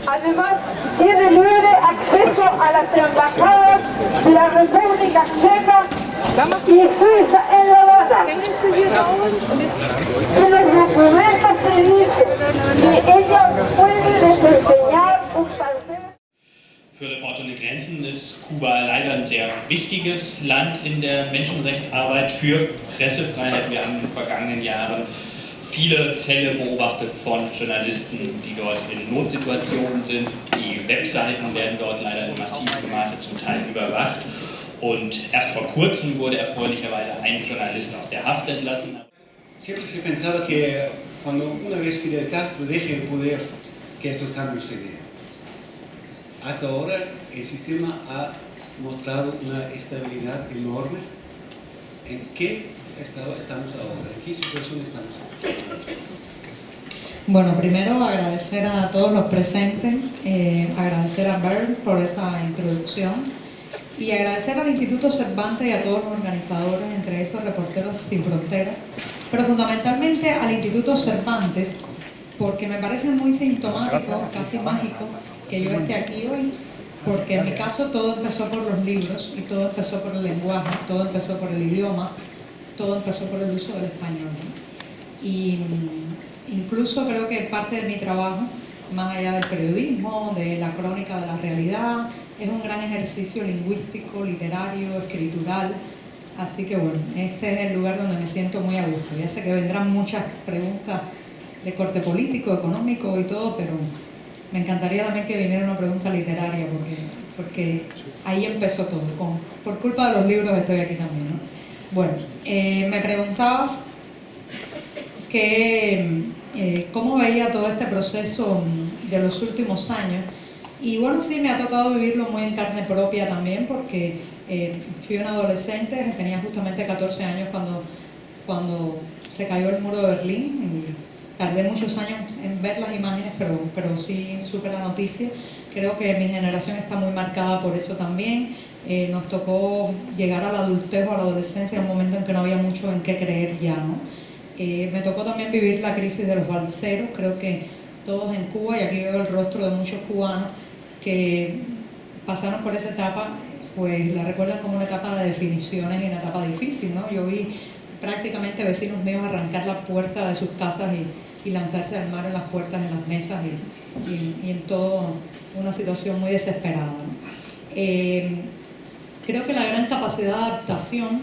Además, tiene libre acceso a las embajadas de la República Checa y Suiza en La Habana. En los documentos se dice que ella puede desempeñar un papel. Für Reporter ohne Grenzen ist Kuba leider ein sehr wichtiges Land in der Menschenrechtsarbeit für Pressefreiheit. Wir haben in den vergangenen Jahren viele Fälle beobachtet von Journalisten, die dort in Notsituationen sind. Die Webseiten werden dort leider in massivem Maße zum Teil überwacht. Und erst vor kurzem wurde erfreulicherweise ein Journalist aus der Haft entlassen. Siempre se pensaba que cuando una vez Fidel Castro deje el poder, que estos cambios se dieran. Hasta ahora el sistema ha mostrado una estabilidad enorme. ¿En qué estado estamos ahora? ¿En qué situación estamos ahora? Bueno, primero agradecer a todos los presentes, agradecer a Bert por esa introducción y agradecer al Instituto Cervantes y a todos los organizadores, entre esos Reporteros Sin Fronteras, pero fundamentalmente al Instituto Cervantes, porque me parece muy sintomático, casi mágico, que yo esté aquí hoy, porque en mi caso todo empezó por los libros y todo empezó por el lenguaje, todo empezó por el idioma, todo empezó por el uso del español, ¿no? Y incluso creo que parte de mi trabajo, más allá del periodismo, de la crónica de la realidad, es un gran ejercicio lingüístico, literario, escritural. Así que bueno, este es el lugar donde me siento muy a gusto. Ya sé que vendrán muchas preguntas de corte político, económico y todo, pero me encantaría también que viniera una pregunta literaria, porque ahí empezó todo. Por culpa de los libros estoy aquí también, ¿no? Bueno, me preguntabas cómo veía todo este proceso de los últimos años. Y bueno, sí, me ha tocado vivirlo muy en carne propia también, porque fui una adolescente, tenía justamente 14 años cuando se cayó el muro de Berlín, y tardé muchos años en ver las imágenes, pero sí supe la noticia. Creo que mi generación está muy marcada por eso también. Nos tocó llegar a la adultez o a la adolescencia en un momento en que no había mucho en qué creer ya, ¿no? Me tocó también vivir la crisis de los balseros. Creo que todos en Cuba, y aquí veo el rostro de muchos cubanos que pasaron por esa etapa, pues la recuerdan como una etapa de definiciones y una etapa difícil, ¿no? Yo vi prácticamente vecinos míos arrancar la puerta de sus casas y lanzarse al mar en las puertas, en las mesas y en todo una situación muy desesperada, ¿no? Creo que la gran capacidad de adaptación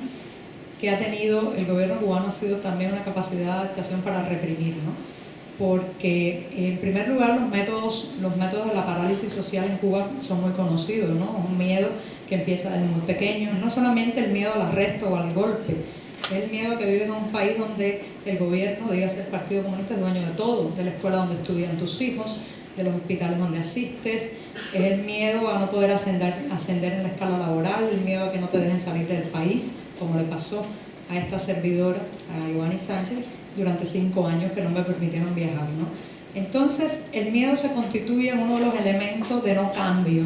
que ha tenido el gobierno cubano ha sido también una capacidad de adaptación para reprimir, ¿no? Porque en primer lugar los métodos de la parálisis social en Cuba son muy conocidos, ¿no? Un miedo que empieza desde muy pequeño, no solamente el miedo al arresto o al golpe, es el miedo que vives en un país donde el gobierno, dígase el Partido Comunista, es dueño de todo, de la escuela donde estudian tus hijos, de los hospitales donde asistes, es el miedo a no poder ascender en la escala laboral, el miedo a que no te dejen salir del país, como le pasó a esta servidora, a Giovanni Sánchez, durante 5 años que no me permitieron viajar, ¿no? Entonces, el miedo se constituye en uno de los elementos de no cambio,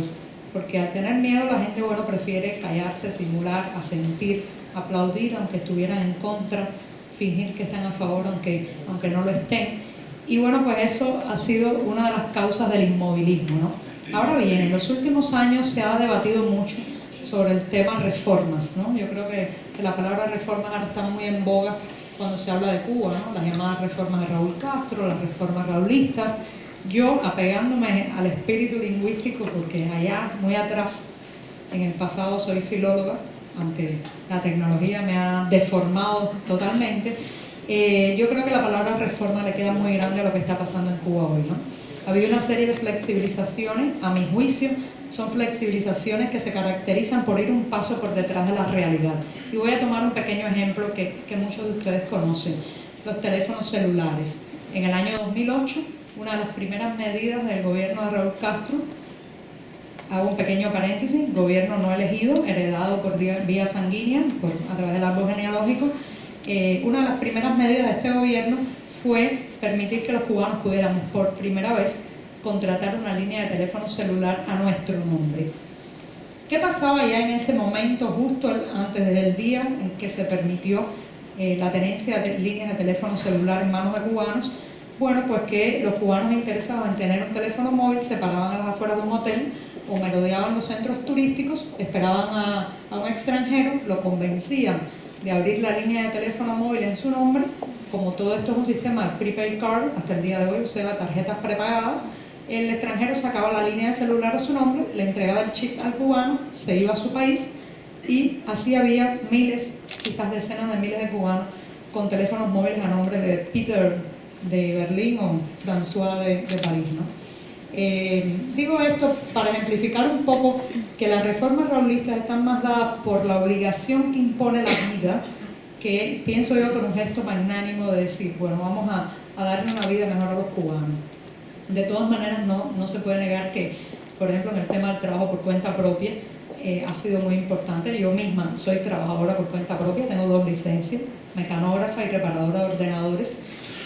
porque al tener miedo la gente, bueno, prefiere callarse, simular, asentir, aplaudir aunque estuvieran en contra, fingir que están a favor aunque no lo estén. Y bueno, pues eso ha sido una de las causas del inmovilismo, ¿no? Ahora bien, en los últimos años se ha debatido mucho sobre el tema reformas, ¿no? Yo creo que la palabra reformas ahora está muy en boga cuando se habla de Cuba, ¿no? Las llamadas reformas de Raúl Castro, las reformas raulistas. Yo, apegándome al espíritu lingüístico, porque allá, muy atrás, en el pasado soy filóloga, aunque la tecnología me ha deformado totalmente, yo creo que la palabra reforma le queda muy grande a lo que está pasando en Cuba hoy, ¿no? Ha habido una serie de flexibilizaciones, a mi juicio, son flexibilizaciones que se caracterizan por ir un paso por detrás de la realidad. Y voy a tomar un pequeño ejemplo que muchos de ustedes conocen, los teléfonos celulares. En el año 2008, una de las primeras medidas del gobierno de Raúl Castro, hago un pequeño paréntesis, gobierno no elegido, heredado por vía sanguínea, a través del árbol genealógico, una de las primeras medidas de este gobierno fue permitir que los cubanos pudiéramos por primera vez contratar una línea de teléfono celular a nuestro nombre. ¿Qué pasaba ya en ese momento, justo antes del día en que se permitió la tenencia de líneas de teléfono celular en manos de cubanos? bueno, pues que los cubanos interesados en tener un teléfono móvil se paraban a las afueras de un hotel o merodeaban los centros turísticos, esperaban a un extranjero, lo convencían de abrir la línea de teléfono móvil en su nombre. Como todo esto es un sistema de prepaid card, hasta el día de hoy, o sea, tarjetas prepagadas, el extranjero sacaba la línea de celular a su nombre, le entregaba el chip al cubano, se iba a su país y así había miles, quizás decenas de miles de cubanos con teléfonos móviles a nombre de Peter de Berlín o François de París, ¿no? Digo esto para ejemplificar un poco que las reformas raúlistas están más dadas por la obligación que impone la vida, que pienso yo por un gesto magnánimo de decir, bueno, vamos a darle una vida mejor a los cubanos. De todas maneras, no se puede negar que, por ejemplo, en el tema del trabajo por cuenta propia, ha sido muy importante. Yo misma soy trabajadora por cuenta propia, tengo 2 licencias, mecanógrafa y reparadora de ordenadores,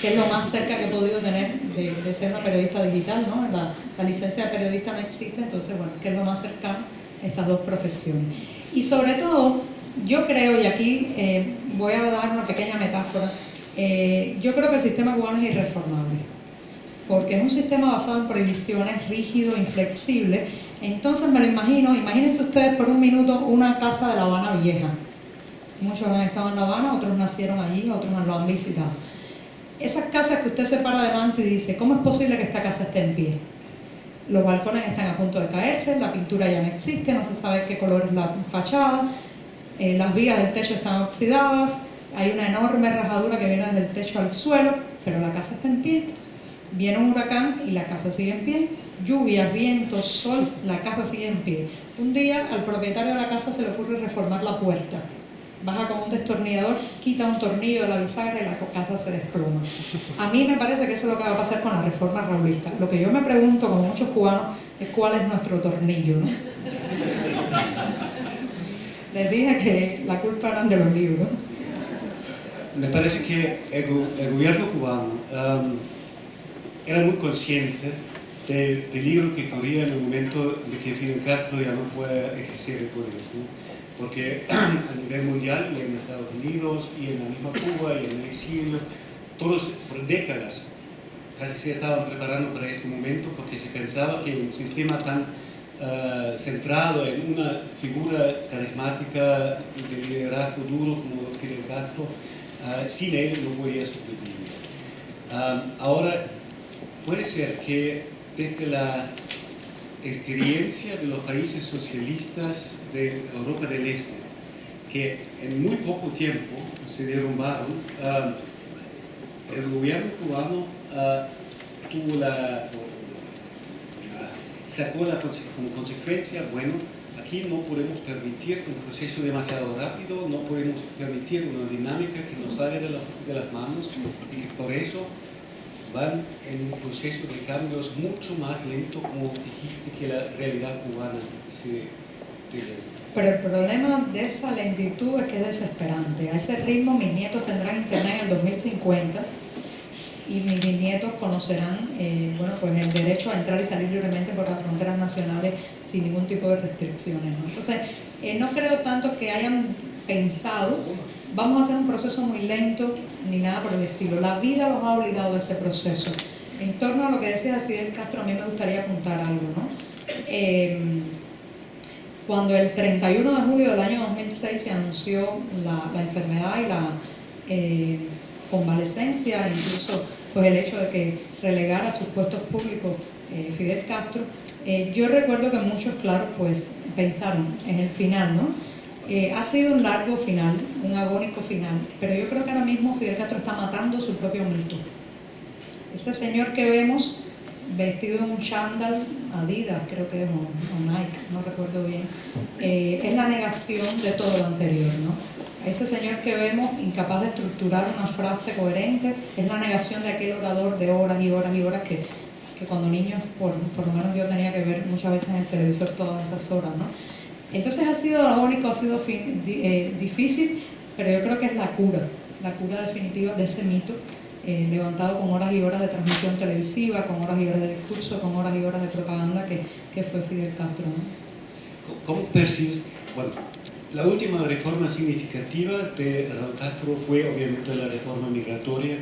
que es lo más cerca que he podido tener de ser una periodista digital, ¿no? La licencia de periodista no existe, entonces, bueno, que es lo más cercano a estas 2 profesiones. Y sobre todo, yo creo, y aquí voy a dar una pequeña metáfora, yo creo que el sistema cubano es irreformable, porque es un sistema basado en prohibiciones, rígido, inflexible. Entonces me lo imagínense ustedes por un minuto una casa de La Habana vieja. Muchos han estado en La Habana, otros nacieron allí, otros lo han visitado. Esas casas que usted se para delante y dice, ¿cómo es posible que esta casa esté en pie? Los balcones están a punto de caerse, la pintura ya no existe, no se sabe qué color es la fachada, las vigas del techo están oxidadas, hay una enorme rajadura que viene desde el techo al suelo, pero la casa está en pie. Viene un huracán y la casa sigue en pie. Lluvias, vientos, sol, la casa sigue en pie. Un día al propietario de la casa se le ocurre reformar la puerta. Baja con un destornillador, quita un tornillo de la bisagra y la casa se desploma. A mí me parece que eso es lo que va a pasar con la reforma raulista. Lo que yo me pregunto, como muchos cubanos, es cuál es nuestro tornillo, ¿no? Les dije que la culpa eran de los libros. Me parece que el gobierno cubano era muy consciente del peligro que corría en el momento de que Fidel Castro ya no pueda ejercer el poder, ¿no? Porque a nivel mundial y en Estados Unidos y en la misma Cuba y en el exilio, todos por décadas casi se estaban preparando para este momento, porque se pensaba que un sistema tan centrado en una figura carismática de liderazgo duro como Fidel Castro, sin él no podía sobrevivir. Ahora, puede ser que desde la experiencia de los países socialistas de Europa del Este, que en muy poco tiempo se derrumbaron, el gobierno cubano sacó como consecuencia, bueno, aquí no podemos permitir un proceso demasiado rápido, no podemos permitir una dinámica que nos salga de las manos, y que por eso van en un proceso de cambios mucho más lento, como dijiste, que la realidad cubana se debe. Pero el problema de esa lentitud es que es desesperante. A ese ritmo mis nietos tendrán internet en el 2050 y mis bisnietos conocerán pues el derecho a entrar y salir libremente por las fronteras nacionales sin ningún tipo de restricciones, ¿no? Entonces, no creo tanto que hayan pensado, vamos a hacer un proceso muy lento, ni nada por el estilo. La vida los ha obligado a ese proceso. En torno a lo que decía Fidel Castro, a mí me gustaría apuntar algo, ¿no? Cuando el 31 de julio del año 2006 se anunció la enfermedad y la convalecencia, incluso pues el hecho de que relegara a sus puestos públicos Fidel Castro, yo recuerdo que muchos, claro, pues pensaron en el final, ¿no? Ha sido un largo final, un agónico final, pero yo creo que ahora mismo Fidel Castro está matando su propio mito. Ese señor que vemos vestido en un chándal, Adidas creo que es, o Nike, no recuerdo bien, es la negación de todo lo anterior, ¿no? Ese señor que vemos incapaz de estructurar una frase coherente es la negación de aquel orador de horas y horas y horas que cuando niños, por lo menos yo tenía que ver muchas veces en el televisor todas esas horas, ¿no? Entonces ha sido agónico, ha sido difícil, pero yo creo que es la cura definitiva de ese mito, levantado con horas y horas de transmisión televisiva, con horas y horas de discurso, con horas y horas de propaganda que fue Fidel Castro, ¿no? ¿Cómo percibes? Bueno, la última reforma significativa de Raúl Castro fue obviamente la reforma migratoria,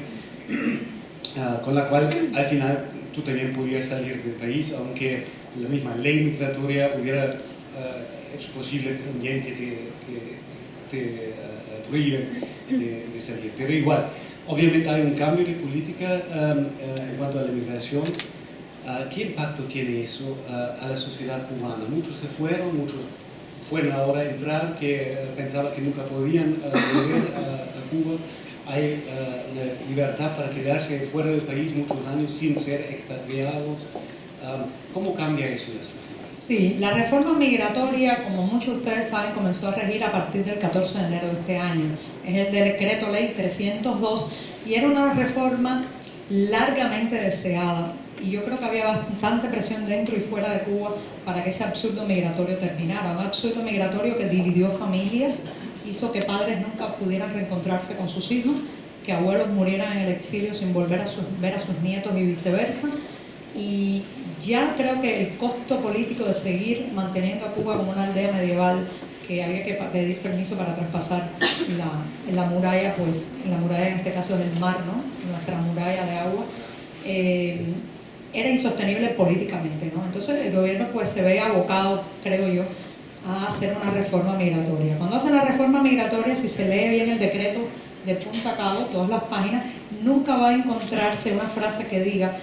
con la cual al final tú también podías salir del país, aunque la misma ley migratoria hubiera hecho posible también que te prohíben de salir. Pero igual, obviamente hay un cambio de política en cuanto a la migración. ¿Qué impacto tiene eso a la sociedad cubana? Muchos se fueron, muchos pueden ahora entrar que pensaban que nunca podían volver a Cuba. Hay la libertad para quedarse fuera del país muchos años sin ser expatriados. ¿Cómo cambia eso la sociedad? Sí, la reforma migratoria, como muchos de ustedes saben, comenzó a regir a partir del 14 de enero de este año. Es el decreto ley 302 y era una reforma largamente deseada. Y yo creo que había bastante presión dentro y fuera de Cuba para que ese absurdo migratorio terminara. Un absurdo migratorio que dividió familias, hizo que padres nunca pudieran reencontrarse con sus hijos, que abuelos murieran en el exilio sin volver a ver a sus nietos y viceversa. Y ya creo que el costo político de seguir manteniendo a Cuba como una aldea medieval que había que pedir permiso para traspasar la muralla, pues la muralla en este caso es el mar, ¿no? Nuestra muralla de agua, era insostenible políticamente, ¿no? Entonces el gobierno pues se ve abocado, creo yo, a hacer una reforma migratoria. Cuando hacen la reforma migratoria, si se lee bien el decreto de punta a cabo, todas las páginas, nunca va a encontrarse una frase que diga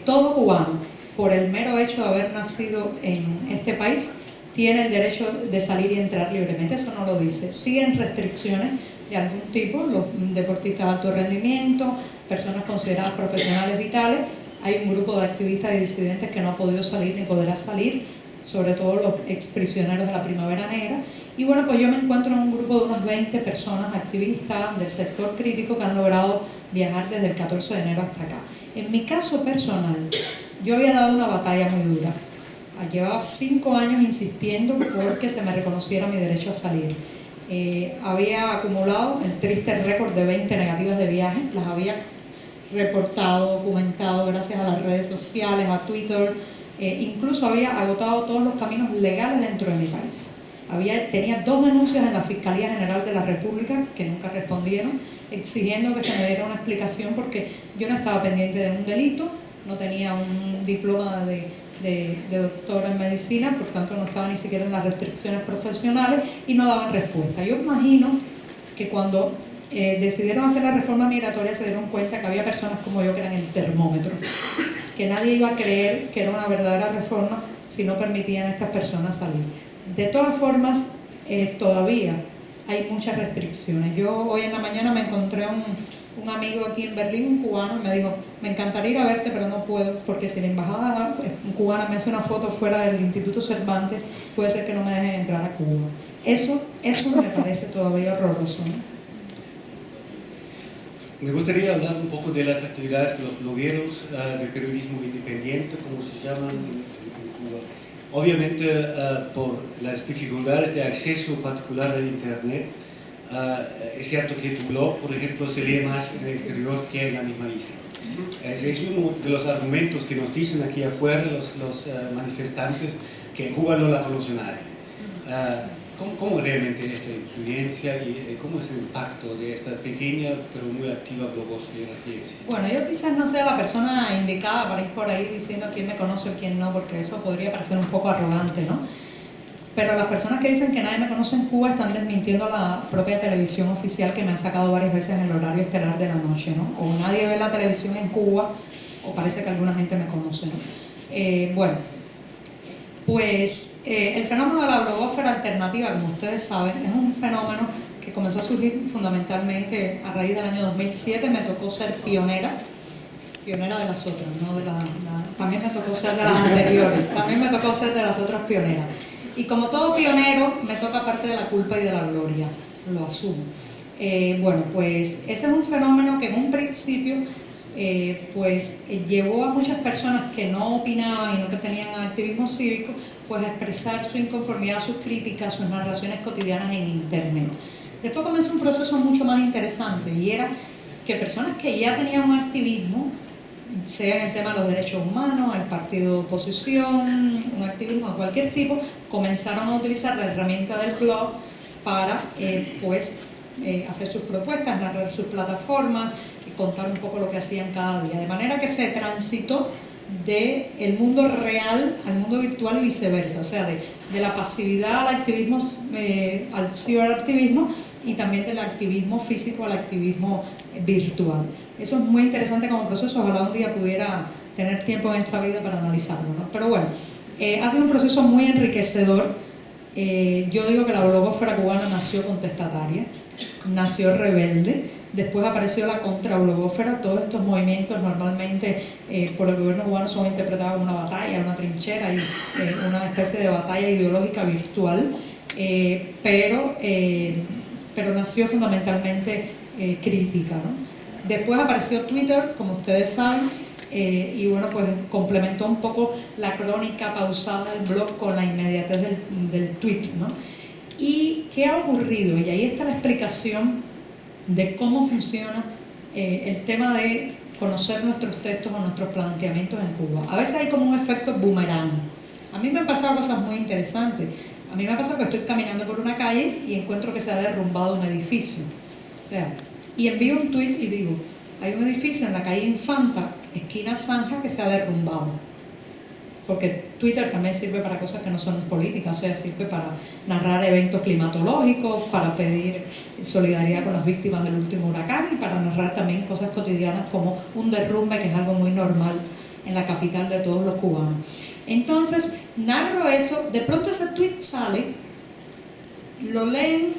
todo cubano, por el mero hecho de haber nacido en este país, tiene el derecho de salir y entrar libremente. Eso no lo dice. Siguen restricciones de algún tipo, los deportistas de alto rendimiento, personas consideradas profesionales vitales. Hay un grupo de activistas y disidentes que no ha podido salir ni podrá salir, sobre todo los exprisioneros de la Primavera Negra. Y bueno, pues yo me encuentro en un grupo de unas 20 personas activistas del sector crítico que han logrado viajar desde el 14 de enero hasta acá. En mi caso personal, yo había dado una batalla muy dura. Llevaba 5 años insistiendo porque se me reconociera mi derecho a salir. Había acumulado el triste récord de 20 negativas de viaje, las había reportado, documentado gracias a las redes sociales, a Twitter, incluso había agotado todos los caminos legales dentro de mi país. Tenía 2 denuncias en la Fiscalía General de la República que nunca respondieron, exigiendo que se me diera una explicación porque yo no estaba pendiente de un delito, no tenía un diploma de doctora en medicina, por tanto no estaba ni siquiera en las restricciones profesionales y no daban respuesta. Yo imagino que cuando decidieron hacer la reforma migratoria se dieron cuenta que había personas como yo que eran el termómetro, que nadie iba a creer que era una verdadera reforma si no permitían a estas personas salir. De todas formas, todavía hay muchas restricciones. Yo hoy en la mañana me encontré un amigo aquí en Berlín, un cubano, y me dijo, me encantaría ir a verte, pero no puedo, porque si la embajada cubana me hace una foto fuera del Instituto Cervantes, puede ser que no me dejen entrar a Cuba. Eso me parece todavía horroroso, ¿no? Me gustaría hablar un poco de las actividades de los blogueros del periodismo independiente, como se llaman en Cuba. Obviamente, por las dificultades de acceso particular al Internet, es cierto que tu blog, por ejemplo, se lee más en el exterior que en la misma isla. Ese es uno de los argumentos que nos dicen aquí afuera los manifestantes, que en Cuba no la conoce nadie. ¿Cómo realmente es la influencia y cómo es el impacto de esta pequeña pero muy activa blogosfera que existe? Bueno, yo quizás no sea la persona indicada para ir por ahí diciendo quién me conoce o quién no, porque eso podría parecer un poco arrogante, ¿no? Pero las personas que dicen que nadie me conoce en Cuba están desmintiendo la propia televisión oficial que me ha sacado varias veces en el horario estelar de la noche, ¿no? O nadie ve la televisión en Cuba, o parece que alguna gente me conoce, ¿no? Bueno, pues el fenómeno de la blogósfera alternativa, como ustedes saben, es un fenómeno que comenzó a surgir fundamentalmente a raíz del año 2007. Me tocó ser pionera de las otras, ¿no? También me tocó ser de las anteriores, también me tocó ser de las otras pioneras. Y como todo pionero, me toca parte de la culpa y de la gloria, lo asumo. Bueno, pues ese es un fenómeno que en un principio llevó a muchas personas que no opinaban y no que tenían activismo cívico, pues a expresar su inconformidad, sus críticas, sus narraciones cotidianas en Internet. Después comenzó un proceso mucho más interesante y era que personas que ya tenían un activismo, sea en el tema de los derechos humanos, el partido de oposición, un activismo de cualquier tipo, comenzaron a utilizar la herramienta del blog para hacer sus propuestas, narrar sus plataformas y contar un poco lo que hacían cada día. De manera que se transitó del mundo real al mundo virtual y viceversa, o sea, de la pasividad al activismo, al ciberactivismo, y también del activismo físico al activismo virtual. Eso es muy interesante como proceso, ojalá un día pudiera tener tiempo en esta vida para analizarlo, ¿no? Pero bueno, ha sido un proceso muy enriquecedor. Yo digo que la blogósfera cubana nació contestataria, nació rebelde, después apareció la contrablogósfera. Todos estos movimientos normalmente por el gobierno cubano son interpretados como una batalla, una trinchera y una especie de batalla ideológica virtual, pero nació fundamentalmente crítica, ¿no? Después apareció Twitter, como ustedes saben, y bueno, pues complementó un poco la crónica pausada del blog con la inmediatez del tweet, ¿no? ¿Y qué ha ocurrido? Y ahí está la explicación de cómo funciona el tema de conocer nuestros textos o nuestros planteamientos en Cuba. A veces hay como un efecto boomerang. A mí me han pasado cosas muy interesantes. A mí me ha pasado que estoy caminando por una calle y encuentro que se ha derrumbado un edificio. O sea, y envío un tweet y digo, hay un edificio en la calle Infanta, esquina Zanja, que se ha derrumbado. Porque Twitter también sirve para cosas que no son políticas, o sea, sirve para narrar eventos climatológicos, para pedir solidaridad con las víctimas del último huracán y para narrar también cosas cotidianas como un derrumbe, que es algo muy normal en la capital de todos los cubanos. Entonces, narro eso, de pronto ese tweet sale, lo leen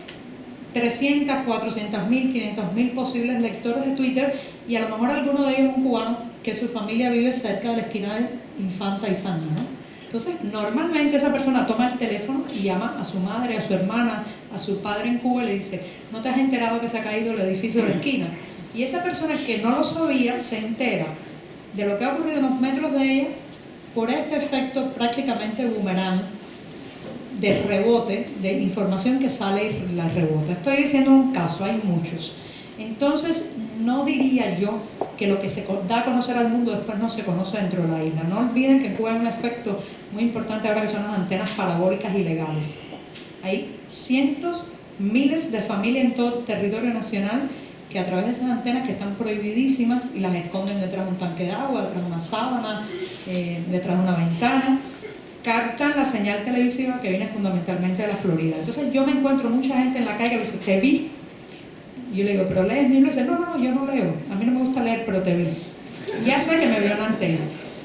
300, 400 mil, 500 mil posibles lectores de Twitter, y a lo mejor alguno de ellos es un cubano que su familia vive cerca de la esquina de Infanta y Zanja, ¿no? Entonces, normalmente esa persona toma el teléfono y llama a su madre, a su hermana, a su padre en Cuba y le dice, ¿no te has enterado que se ha caído el edificio de la esquina? Y esa persona que no lo sabía se entera de lo que ha ocurrido unos metros de ella por este efecto prácticamente boomerang de rebote, de información que sale y la rebota. Estoy diciendo un caso, hay muchos. Entonces, no diría yo que lo que se da a conocer al mundo después no se conoce dentro de la isla. No olviden que en Cuba hay un efecto muy importante ahora, que son las antenas parabólicas ilegales. Hay cientos, miles de familias en todo el territorio nacional que a través de esas antenas, que están prohibidísimas, y las esconden detrás de un tanque de agua, detrás de una sábana, detrás de una ventana, captan la señal televisiva que viene fundamentalmente de la Florida. Entonces yo me encuentro mucha gente en la calle que me dice, te vi. Y yo le digo, ¿pero lees? Y me dice, no, yo no leo. A mí no me gusta leer, pero te vi. Ya sé que me vio en la antena.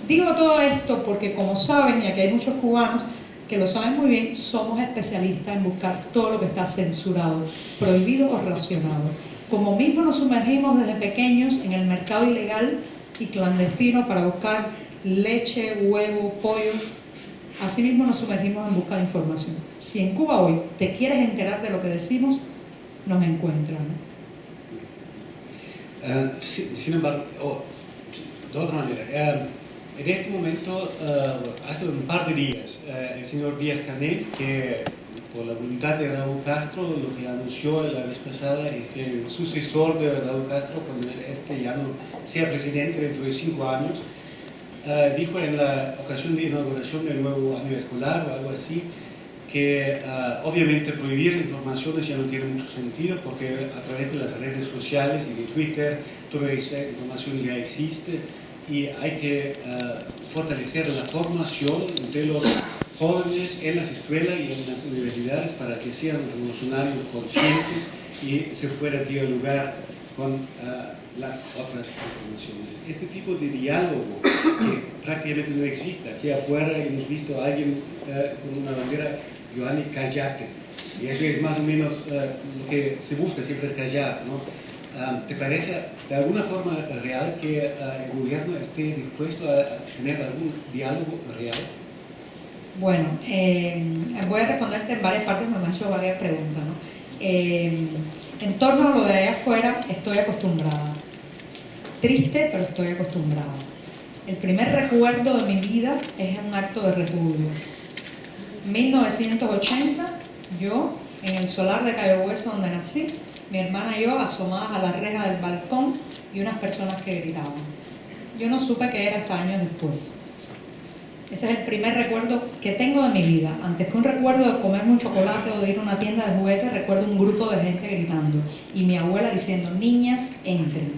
Digo todo esto porque, como saben, y aquí hay muchos cubanos que lo saben muy bien, somos especialistas en buscar todo lo que está censurado, prohibido o racionado. Como mismo nos sumergimos desde pequeños en el mercado ilegal y clandestino para buscar leche, huevo, pollo, así mismo nos sumergimos en busca de información. Si en Cuba hoy te quieres enterar de lo que decimos, nos encuentran, ¿no? Sin embargo, de otra manera, en este momento, hace un par de días, el señor Díaz-Canel, que por la voluntad de Raúl Castro, lo que anunció la vez pasada es que el sucesor de Raúl Castro, cuando este ya no sea presidente dentro de 5 años, dijo en la ocasión de inauguración del nuevo año escolar o algo así, que obviamente prohibir informaciones ya no tiene mucho sentido, porque a través de las redes sociales y de Twitter toda esa información ya existe, y hay que fortalecer la formación de los jóvenes en las escuelas y en las universidades para que sean revolucionarios conscientes y se pueda dialogar con las otras informaciones. Este tipo de diálogo que prácticamente no existe. Aquí afuera hemos visto a alguien con una bandera, Giovanni, cállate. Y eso es más o menos lo que se busca, siempre es callar, ¿no? ¿Te parece de alguna forma real que el gobierno esté dispuesto a tener algún diálogo real? Bueno, voy a responderte en varias partes, me han hecho varias preguntas, ¿no? En torno a lo de allá afuera, estoy acostumbrada. Triste, pero estoy acostumbrada. El primer recuerdo de mi vida es un acto de repudio. 1980, yo, en el solar de Cayo Hueso, donde nací, mi hermana y yo asomadas a la reja del balcón y unas personas que gritaban. Yo no supe qué era hasta años después. Ese es el primer recuerdo que tengo de mi vida. Antes que un recuerdo de comerme un chocolate o de ir a una tienda de juguetes, recuerdo un grupo de gente gritando y mi abuela diciendo, niñas, entren.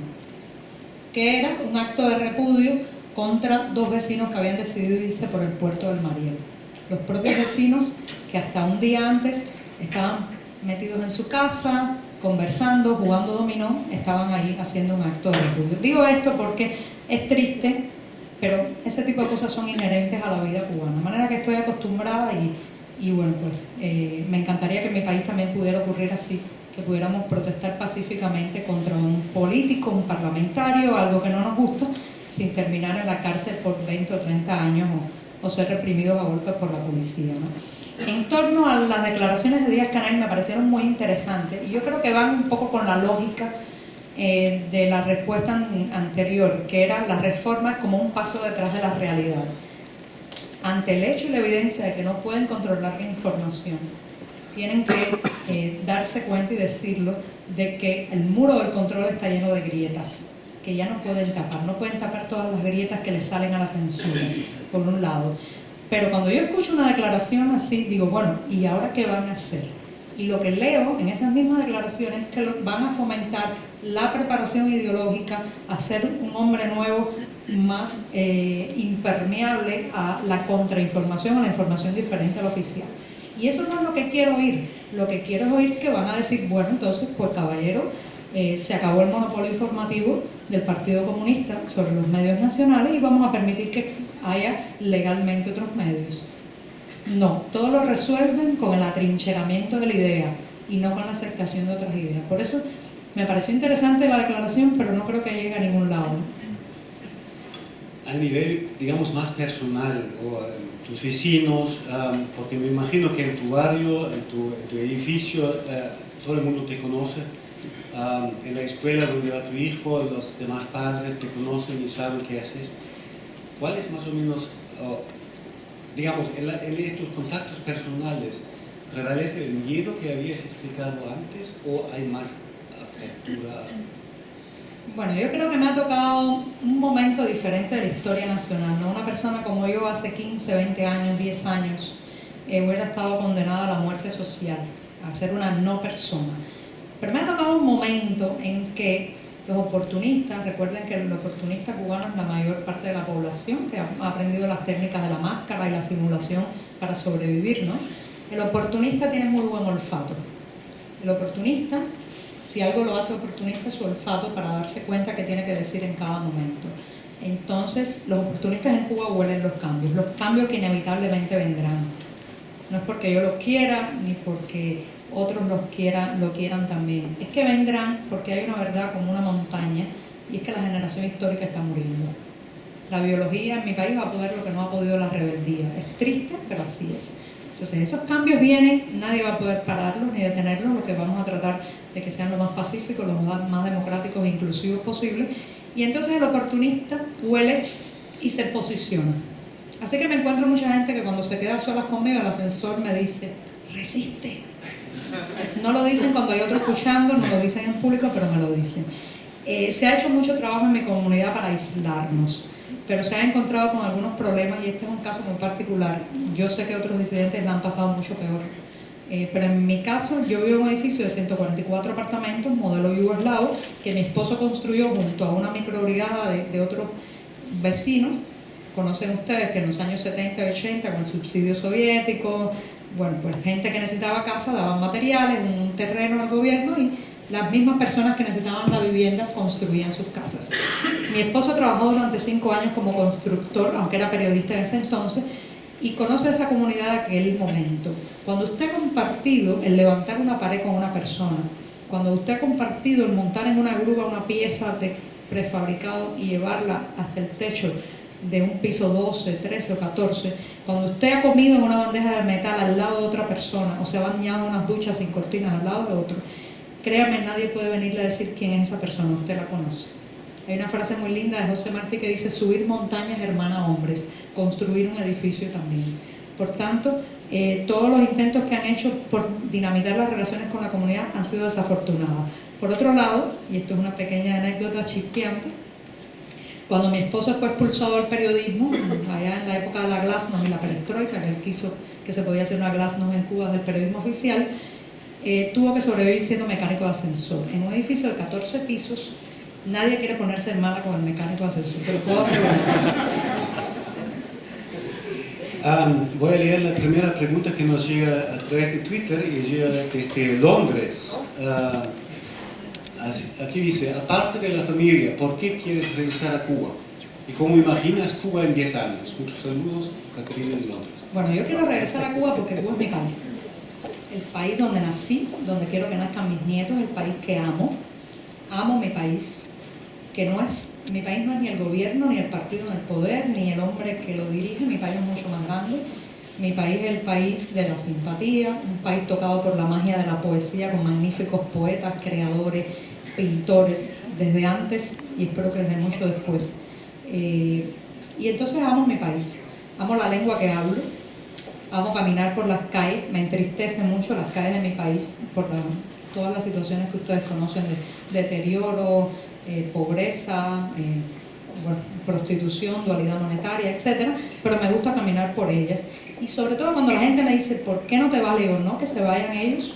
Que era un acto de repudio contra dos vecinos que habían decidido irse por el puerto del Mariel. Los propios vecinos que hasta un día antes estaban metidos en su casa, conversando, jugando dominó, estaban ahí haciendo un acto de repudio. Digo esto porque es triste, pero ese tipo de cosas son inherentes a la vida cubana. De manera que estoy acostumbrada y bueno, pues me encantaría que en mi país también pudiera ocurrir así, que pudiéramos protestar pacíficamente contra un político, un parlamentario, algo que no nos gusta, sin terminar en la cárcel por 20 o 30 años o ser reprimidos a golpes por la policía, ¿no? En torno a las declaraciones de Díaz-Canel me parecieron muy interesantes y yo creo que van un poco con la lógica de la respuesta anterior, que era la reforma como un paso detrás de la realidad. Ante el hecho y la evidencia de que no pueden controlar la información, tienen que darse cuenta y decirlo de que el muro del control está lleno de grietas que ya no pueden tapar todas las grietas que le salen a la censura, por un lado. Pero cuando yo escucho una declaración así, digo, bueno, ¿y ahora qué van a hacer? Y lo que leo en esas mismas declaraciones es que van a fomentar la preparación ideológica, a ser un hombre nuevo más impermeable a la contrainformación, a la información diferente a la oficial. Y eso no es lo que quiero oír. Lo que quiero es oír que van a decir, bueno, entonces, pues caballero, se acabó el monopolio informativo del Partido Comunista sobre los medios nacionales y vamos a permitir que haya legalmente otros medios. No, todo lo resuelven con el atrincheramiento de la idea y no con la aceptación de otras ideas. Por eso me pareció interesante la declaración, pero no creo que llegue a ningún lado. A nivel, digamos, más personal, o tus vecinos, porque me imagino que en tu barrio, en tu edificio, todo el mundo te conoce. En la escuela donde va tu hijo, los demás padres te conocen y saben qué haces. ¿Cuáles más o menos, digamos, en estos contactos personales, prevalece el miedo que habías explicado antes o hay más apertura? Bueno, yo creo que me ha tocado un momento diferente de la historia nacional, ¿no? Una persona como yo hace 15, 20 años, 10 años, hubiera estado condenada a la muerte social, a ser una no persona. Pero me ha tocado un momento en que los oportunistas, recuerden que el oportunista cubano es la mayor parte de la población que ha aprendido las técnicas de la máscara y la simulación para sobrevivir, ¿no? El oportunista tiene muy buen olfato. El oportunista, si algo lo hace oportunista, es su olfato para darse cuenta que tiene que decir en cada momento. Entonces, los oportunistas en Cuba huelen los cambios que inevitablemente vendrán. No es porque yo los quiera, ni porque otros lo quieran también. Es que vendrán porque hay una verdad como una montaña y es que la generación histórica está muriendo. La biología en mi país va a poder lo que no ha podido la rebeldía. Es triste, pero así es. Entonces esos cambios vienen, nadie va a poder pararlos ni detenerlos, lo que vamos a tratar de que sean lo más pacíficos, lo más democráticos e inclusivos posibles. Y entonces el oportunista huele y se posiciona. Así que me encuentro mucha gente que cuando se queda solas conmigo, el ascensor me dice, resiste. No lo dicen cuando hay otro escuchando, no lo dicen en público, pero me lo dicen. Se ha hecho mucho trabajo en mi comunidad para aislarnos, pero se ha encontrado con algunos problemas y este es un caso muy particular. Yo sé que otros disidentes la han pasado mucho peor, pero en mi caso yo vivo en un edificio de 144 apartamentos, modelo yugoslavo, que mi esposo construyó junto a una microbrigada de otros vecinos. Conocen ustedes que en los años 70 y 80, con el subsidio soviético, bueno, pues gente que necesitaba casa daban materiales, un terreno al gobierno y las mismas personas que necesitaban la vivienda construían sus casas. Mi esposo trabajó durante 5 años como constructor, aunque era periodista en ese entonces, y conoce esa comunidad de aquel momento. Cuando usted ha compartido el levantar una pared con una persona, cuando usted ha compartido el montar en una grúa una pieza de prefabricado y llevarla hasta el techo de un piso 12, 13 o 14, cuando usted ha comido en una bandeja de metal al lado de otra persona o se ha bañado en unas duchas sin cortinas al lado de otro, créame, nadie puede venirle a decir quién es esa persona, usted la conoce. Hay una frase muy linda de José Martí que dice, subir montañas hermana hombres, construir un edificio también. Por tanto, todos los intentos que han hecho por dinamitar las relaciones con la comunidad han sido desafortunados. Por otro lado, y esto es una pequeña anécdota chispeante, Cuando mi esposo fue expulsado del periodismo, allá en la época de la glasnost y la perestroika, que él quiso que se podía hacer una glasnost en Cuba del periodismo oficial, tuvo que sobrevivir siendo mecánico de ascensor. En un edificio de 14 pisos, nadie quiere ponerse en mala con el mecánico de ascensor, se lo puedo asegurar. Voy a leer la primera pregunta que nos llega a través de Twitter y llega desde Londres. Aquí dice, aparte de la familia, ¿por qué quieres regresar a Cuba? ¿Y cómo imaginas Cuba en 10 años? Muchos saludos, Caterina de Londres. Bueno, yo quiero regresar a Cuba porque Cuba es mi país. El país donde nací, donde quiero que nazcan mis nietos, el país que amo. Amo mi país, que no es, mi país no es ni el gobierno, ni el partido en el poder, ni el hombre que lo dirige. Mi país es mucho más grande. Mi país es el país de la simpatía, un país tocado por la magia de la poesía, con magníficos poetas, creadores, pintores, desde antes y espero que desde mucho después. Y entonces amo mi país, amo la lengua que hablo, amo caminar por las calles, me entristece mucho las calles de mi país por todas las situaciones que ustedes conocen de deterioro, pobreza, prostitución, dualidad monetaria, etc. Pero me gusta caminar por ellas. Y sobre todo cuando la gente me dice, ¿por qué no te vas? Le digo, no, que se vayan ellos,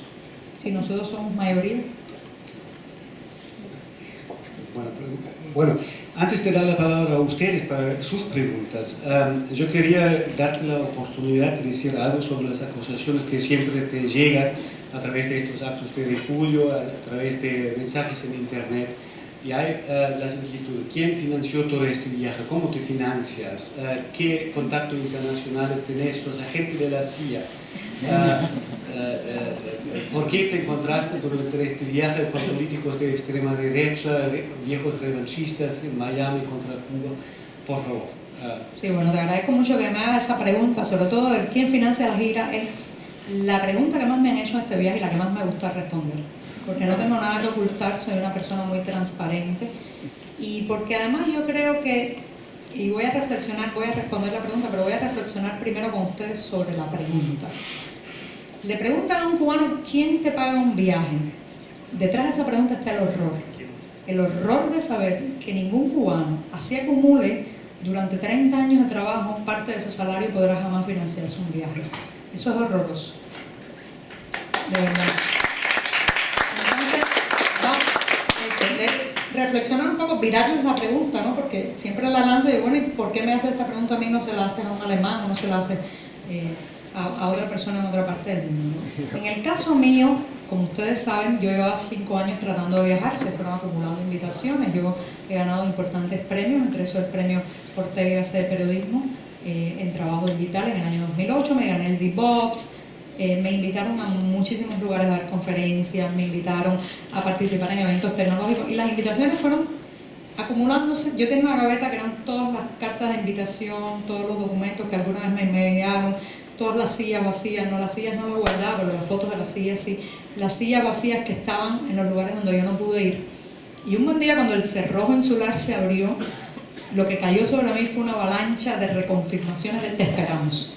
si nosotros somos mayoría. Bueno, antes de dar la palabra a ustedes para sus preguntas, yo quería darte la oportunidad de decir algo sobre las acusaciones que siempre te llegan a través de estos actos de repudio, a través de mensajes en internet. Y hay las inquietudes. ¿Quién financió todo este viaje? ¿Cómo te financias? ¿Qué contactos internacionales tenés? ¿Sos agente de la CIA? ¿Por qué te encontraste durante este viaje con políticos de extrema derecha, viejos revanchistas en Miami contra Cuba? Por favor. Sí, bueno, te agradezco mucho que me hagas esa pregunta, sobre todo de quién financia la gira. Es la pregunta que más me han hecho en este viaje y la que más me gusta responder. Porque no tengo nada que ocultar, soy una persona muy transparente y porque además yo creo que, y voy a reflexionar, voy a responder la pregunta, pero voy a reflexionar primero con ustedes sobre la pregunta. Le preguntan a un cubano, ¿quién te paga un viaje? Detrás de esa pregunta está el horror de saber que ningún cubano, así acumule durante 30 años de trabajo parte de su salario, podrá jamás financiarse un viaje. Eso es horroroso, de verdad. Reflexionar un poco, virarles la pregunta, ¿no? Porque siempre la lanza y digo, bueno, ¿y por qué me hace esta pregunta a mí? No se la hace a un alemán, no se la hace a otra persona en otra parte del mundo, ¿no? En el caso mío, como ustedes saben, yo llevaba 5 años tratando de viajar, se fueron acumulando invitaciones, yo he ganado importantes premios, entre eso el premio Ortega y Gasset de periodismo en trabajo digital en el año 2008, me gané el D-Box. Me invitaron a muchísimos lugares a dar conferencias, me invitaron a participar en eventos tecnológicos y las invitaciones fueron acumulándose. Yo tenía una gaveta que eran todas las cartas de invitación, todos los documentos que alguna vez me enviaron, todas las sillas vacías, no, las sillas no las guardaba, pero las fotos de las sillas sí, las sillas vacías que estaban en los lugares donde yo no pude ir. Y un buen día cuando el cerrojo insular se abrió, lo que cayó sobre mí fue una avalancha de reconfirmaciones de te esperamos.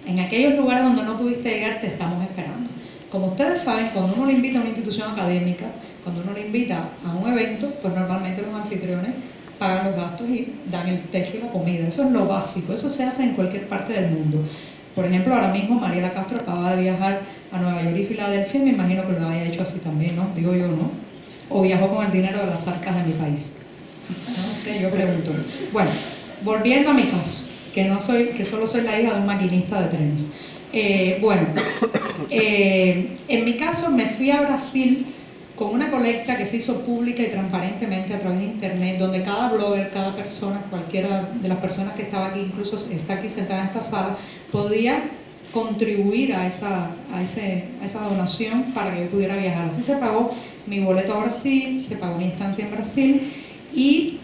En aquellos lugares donde no pudiste llegar, te estamos esperando. Como ustedes saben, cuando uno le invita a una institución académica, cuando uno le invita a un evento, pues normalmente los anfitriones pagan los gastos y dan el techo y la comida. Eso es lo básico, eso se hace en cualquier parte del mundo. Por ejemplo, ahora mismo Mariela Castro acaba de viajar a Nueva York y Filadelfia y me imagino que lo haya hecho así también, ¿no? Digo yo, ¿no? O viajó con el dinero de las arcas de mi país. No sé, yo pregunto. Bueno, volviendo a mi caso. Que solo soy la hija de un maquinista de trenes. En mi caso me fui a Brasil con una colecta que se hizo pública y transparentemente a través de internet, donde cada blogger, cada persona, cualquiera de las personas que estaba aquí, incluso está aquí sentada en esta sala, podía contribuir a esa donación para que yo pudiera viajar. Así se pagó mi boleto a Brasil, se pagó mi estancia en Brasil y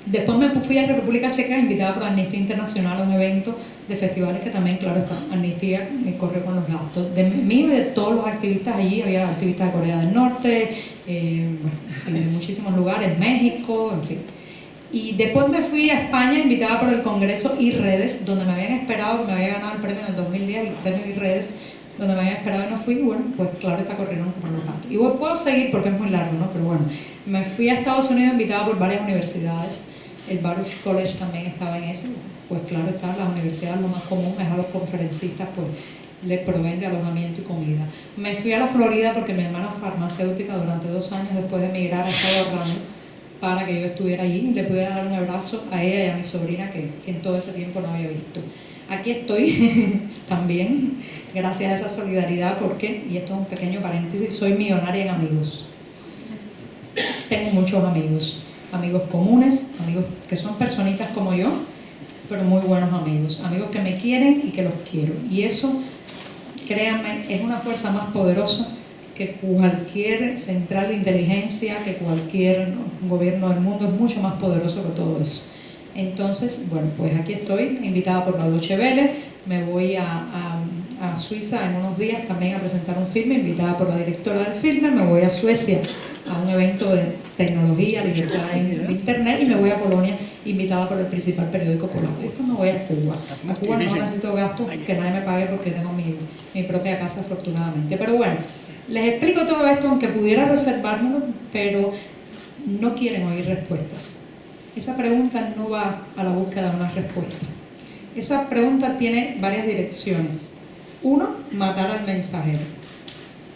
después me fui a República Checa invitada por Amnistía Internacional a un evento de festivales que también, claro está, Amnistía corrió con los gastos. De mí y de todos los activistas allí, había activistas de Corea del Norte, en fin, de muchísimos lugares, México, en fin. Y después me fui a España invitada por el Congreso IREDES, donde me habían esperado, que me había ganado el premio del 2010, el premio IREDES, donde me habían esperado y no fui, y bueno, pues claro está corriendo con los gastos. Y puedo seguir porque es muy largo, ¿no? Pero bueno, me fui a Estados Unidos invitada por varias universidades el Baruch College también estaba en eso. Pues claro está, las universidades lo más común es a los conferencistas, pues les proveen de alojamiento y comida. Me fui a la Florida porque mi hermana farmacéutica durante 2 años después de emigrar ha estado ahorrando para que yo estuviera allí y le pudiera dar un abrazo a ella y a mi sobrina que en todo ese tiempo no había visto. Aquí estoy también, gracias a esa solidaridad, porque, y esto es un pequeño paréntesis, soy millonaria en amigos. Tengo muchos amigos, amigos comunes, amigos que son personitas como yo, pero muy buenos amigos, amigos que me quieren y que los quiero. Y eso, créanme, es una fuerza más poderosa que cualquier central de inteligencia, que cualquier gobierno del mundo, es mucho más poderoso que todo eso. Entonces, bueno, pues aquí estoy, invitada por la Deutsche Welle, me voy a Suiza en unos días también a presentar un filme, invitada por la directora del filme, me voy a Suecia a un evento de tecnología, libertad de internet, y me voy a Polonia, invitada por el principal periódico polaco. Después me voy a Cuba. A Cuba no necesito gastos que nadie me pague porque tengo mi propia casa, afortunadamente. Pero bueno, les explico todo esto, aunque pudiera reservármelo, pero no quieren oír respuestas. Esa pregunta no va a la búsqueda de una respuesta. Esa pregunta tiene varias direcciones. Uno, matar al mensajero.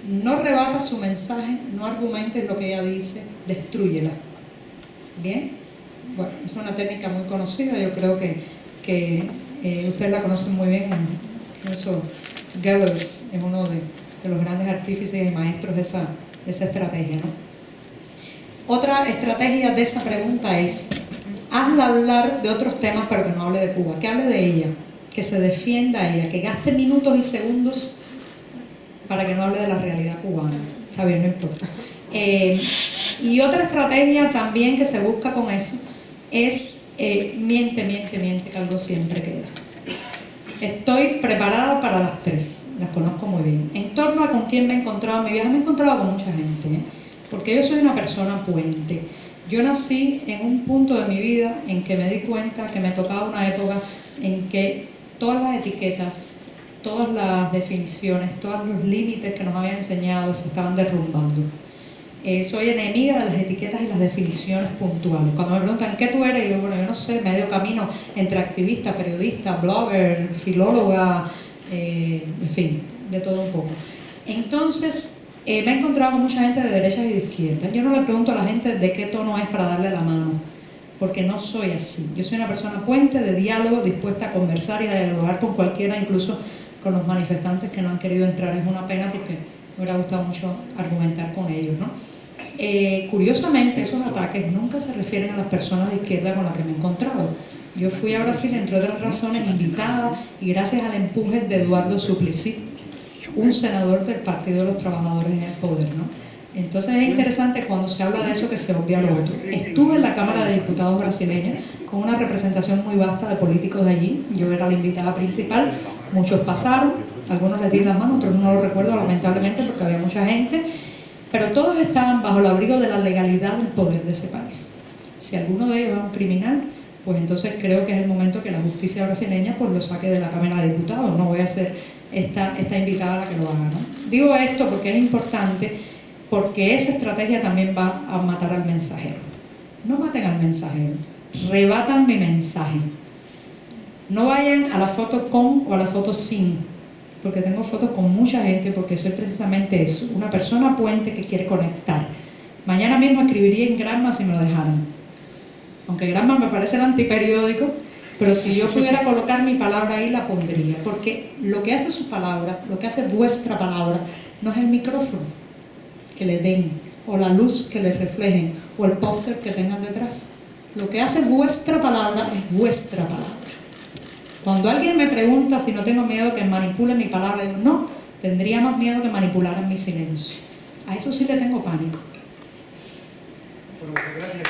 No rebata su mensaje, no argumentes lo que ella dice, destrúyela. ¿Bien? Bueno, es una técnica muy conocida, yo creo que ustedes la conocen muy bien. Incluso Goebbels es uno de los grandes artífices y maestros de esa estrategia, ¿no? Otra estrategia de esa pregunta es: hazla hablar de otros temas, pero que no hable de Cuba, que hable de ella, que se defienda a ella, que gaste minutos y segundos para que no hable de la realidad cubana. Está bien, no importa. Y otra estrategia también que se busca con eso es miente, que algo siempre queda. Estoy preparada para las 3, las conozco muy bien. En torno a con quién me he encontrado en mi vida, me he encontrado con mucha gente, porque yo soy una persona puente. Yo nací en un punto de mi vida en que me di cuenta que me tocaba una época en que todas las etiquetas, todas las definiciones, todos los límites que nos habían enseñado se estaban derrumbando. Soy enemiga de las etiquetas y las definiciones puntuales. Cuando me preguntan ¿qué tú eres? Yo, bueno, yo no sé, medio camino entre activista, periodista, blogger, filóloga, en fin, de todo un poco. Entonces, me he encontrado con mucha gente de derecha y de izquierda. Yo no le pregunto a la gente de qué tono es para darle la mano, porque no soy así. Yo soy una persona puente, de diálogo, dispuesta a conversar y a dialogar con cualquiera, incluso con los manifestantes que no han querido entrar. Es una pena porque me hubiera gustado mucho argumentar con ellos, ¿no? Curiosamente, esos ataques nunca se refieren a las personas de izquierda con las que me he encontrado. Yo fui a Brasil, entre otras razones, invitada y gracias al empuje de Eduardo Suplicy, un senador del Partido de los Trabajadores en el poder, ¿no? Entonces es interesante cuando se habla de eso que se obvia lo otro. Estuve en la Cámara de Diputados brasileña con una representación muy vasta de políticos de allí. Yo era la invitada principal, muchos pasaron, algunos les di la mano, otros no lo recuerdo lamentablemente porque había mucha gente, pero todos estaban bajo el abrigo de la legalidad del poder de ese país. Si alguno de ellos era un criminal, pues entonces creo que es el momento que la justicia brasileña pues lo saque de la Cámara de Diputados. No voy a ser esta invitada a la que lo haga, ¿no? Digo esto porque es importante, porque esa estrategia también va a matar al mensajero. No maten al mensajero, rebatan mi mensaje. No vayan a la foto con o a la foto sin, porque tengo fotos con mucha gente, porque soy precisamente eso, una persona puente que quiere conectar. Mañana mismo escribiría en Granma si me lo dejaran, aunque Granma me parece el antiperiódico, pero si yo pudiera colocar mi palabra ahí la pondría, porque lo que hace su palabra, lo que hace vuestra palabra, no es el micrófono que le den, o la luz que le reflejen, o el póster que tengan detrás. Lo que hace vuestra palabra es vuestra palabra. Cuando alguien me pregunta si no tengo miedo que manipulen mi palabra, digo, no, tendría más miedo que manipularan mi silencio. A eso sí le tengo pánico. Bueno, muchas gracias.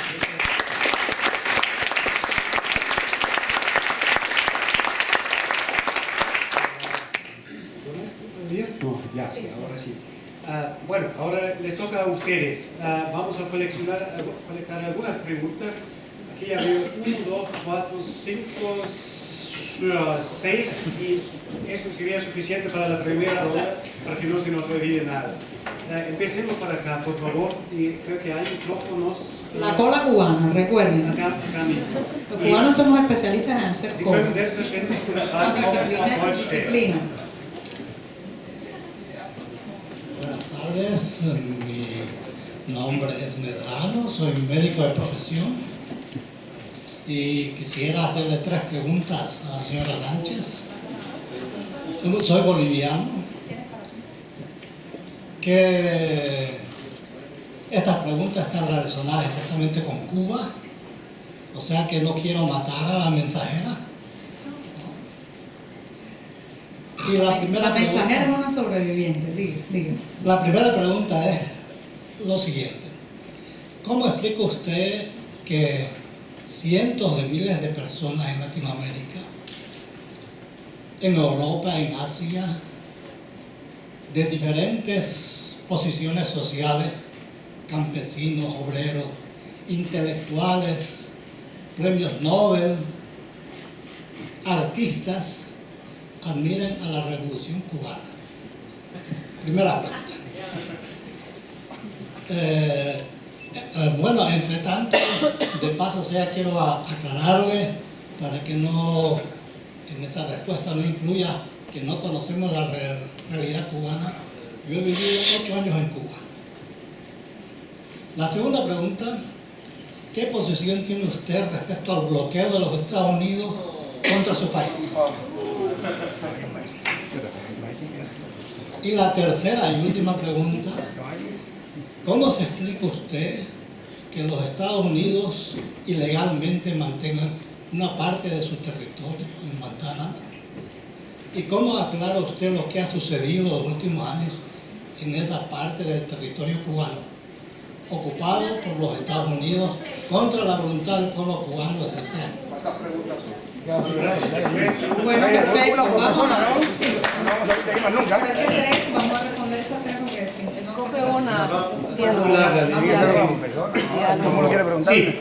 No, ya, sí, ahora sí. Bueno, ahora les toca a ustedes. Vamos a colectar algunas preguntas. Aquí ya veo 1, 2, 4, 5, 6 y eso sería suficiente para la primera ronda para que no se nos olvide nada. empecemos por acá, por favor, y creo que hay micrófonos. La cola cubana, recuerden. Acá mismo. Los cubanos somos especialistas en hacer colas. Disciplina. Buenas tardes, mi nombre es Medrano, soy médico de profesión y quisiera hacerle 3 preguntas a la señora Sánchez. Soy boliviano. Que estas preguntas están relacionadas directamente con Cuba, o sea que no quiero matar a la mensajera. Y la mensajera es una sobreviviente, diga. La primera pregunta es lo siguiente: ¿cómo explica usted que cientos de miles de personas en Latinoamérica, en Europa, en Asia, de diferentes posiciones sociales, campesinos, obreros, intelectuales, premios Nobel, artistas, admiran a la Revolución Cubana? Primera pregunta. Bueno, entre tanto, de paso quiero aclararle, para que no, en esa respuesta no incluya que no conocemos la realidad cubana. Yo he vivido 8 años en Cuba. La segunda pregunta: ¿qué posición tiene usted respecto al bloqueo de los Estados Unidos contra su país? Y la tercera y última pregunta: ¿cómo se explica usted que los Estados Unidos ilegalmente mantengan una parte de su territorio en Guantánamo? ¿Y cómo aclara usted lo que ha sucedido en los últimos años en esa parte del territorio cubano, ocupado por los Estados Unidos contra la voluntad del pueblo cubano desde ese año? Bueno, perfecto. Vamos a responder esas 3 porque si no coge una. ¿Cómo lo quiere preguntar? Sí.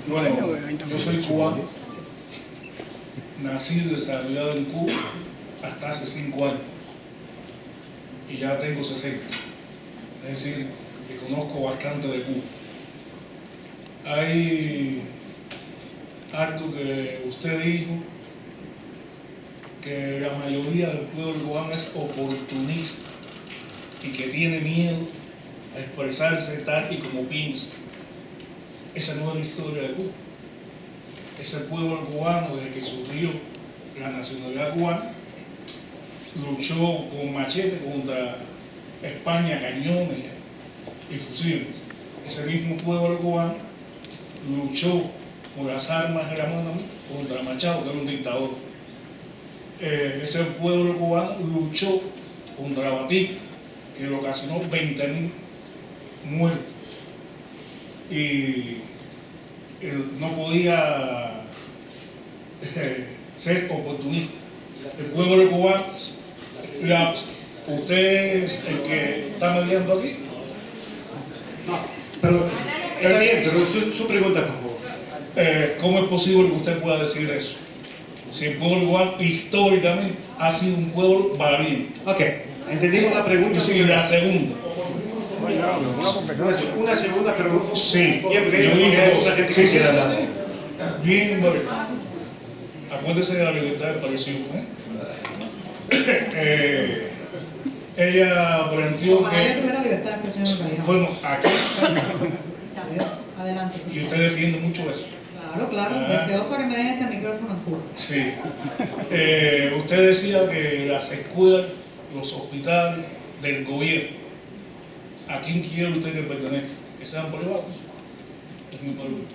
Bueno, yo soy cubano, nacido y desarrollado en Cuba hasta hace 5 años y ya tengo 60, es decir, que conozco bastante de Cuba. Hay algo que usted dijo, que la mayoría del pueblo cubano es oportunista y que tiene miedo a expresarse tal y como piensa. Esa no es la historia de Cuba. Ese pueblo cubano, desde que surgió la nacionalidad cubana, luchó con machete contra España, cañones y fusiles. Ese mismo pueblo cubano luchó con las armas de la mano contra Machado, que era un dictador. Ese pueblo cubano luchó contra Batista, que le ocasionó 20.000 muertos. Y no podía ser oportunista. El pueblo cubano, usted es el que está mediando aquí. No, pero está bien, pero su pregunta, por favor. ¿Cómo es posible que usted pueda decir eso? Si el pueblo cubano históricamente ha sido un pueblo valiente. Ok, entendimos la pregunta. Y la segunda. Una segunda pregunta. Sí, Bien, porque yo dije hay mucha gente que quiere hablar. Bien, bueno. Acuérdese de la libertad de expresión, ella planteó Ojalá yo tuviera libertad de expresión en el país. bueno, aquí, Adelante. y usted defiende mucho eso. Claro, deseoso que me den este micrófono en Cuba. Sí. Usted decía que las escuelas, los hospitales del gobierno, ¿a quién quiere usted que pertenezca? ¿Que sean privados? Es mi pregunta.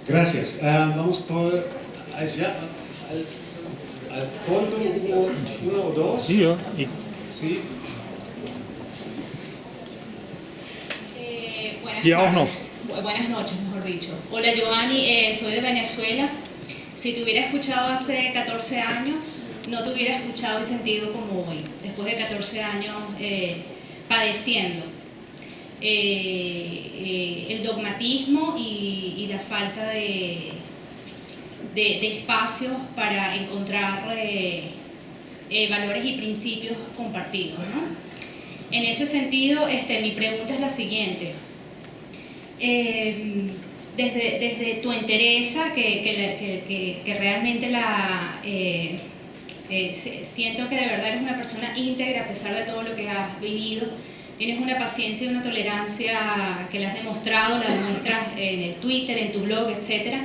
Gracias. Vamos por allá, al fondo, uno o dos. Sí, yo. Sí. Buenas noches, mejor dicho. Hola, Giovanni, soy de Venezuela. Si te hubiera escuchado hace 14 años, no te hubiera escuchado y sentido como hoy, después de 14 años padeciendo. el dogmatismo y la falta de espacios para encontrar valores y principios compartidos, ¿no? En ese sentido, mi pregunta es la siguiente. Desde tu entereza, que realmente siento que de verdad eres una persona íntegra a pesar de todo lo que has vivido, tienes una paciencia y una tolerancia que la has demostrado, la demuestras en el Twitter, en tu blog, etc.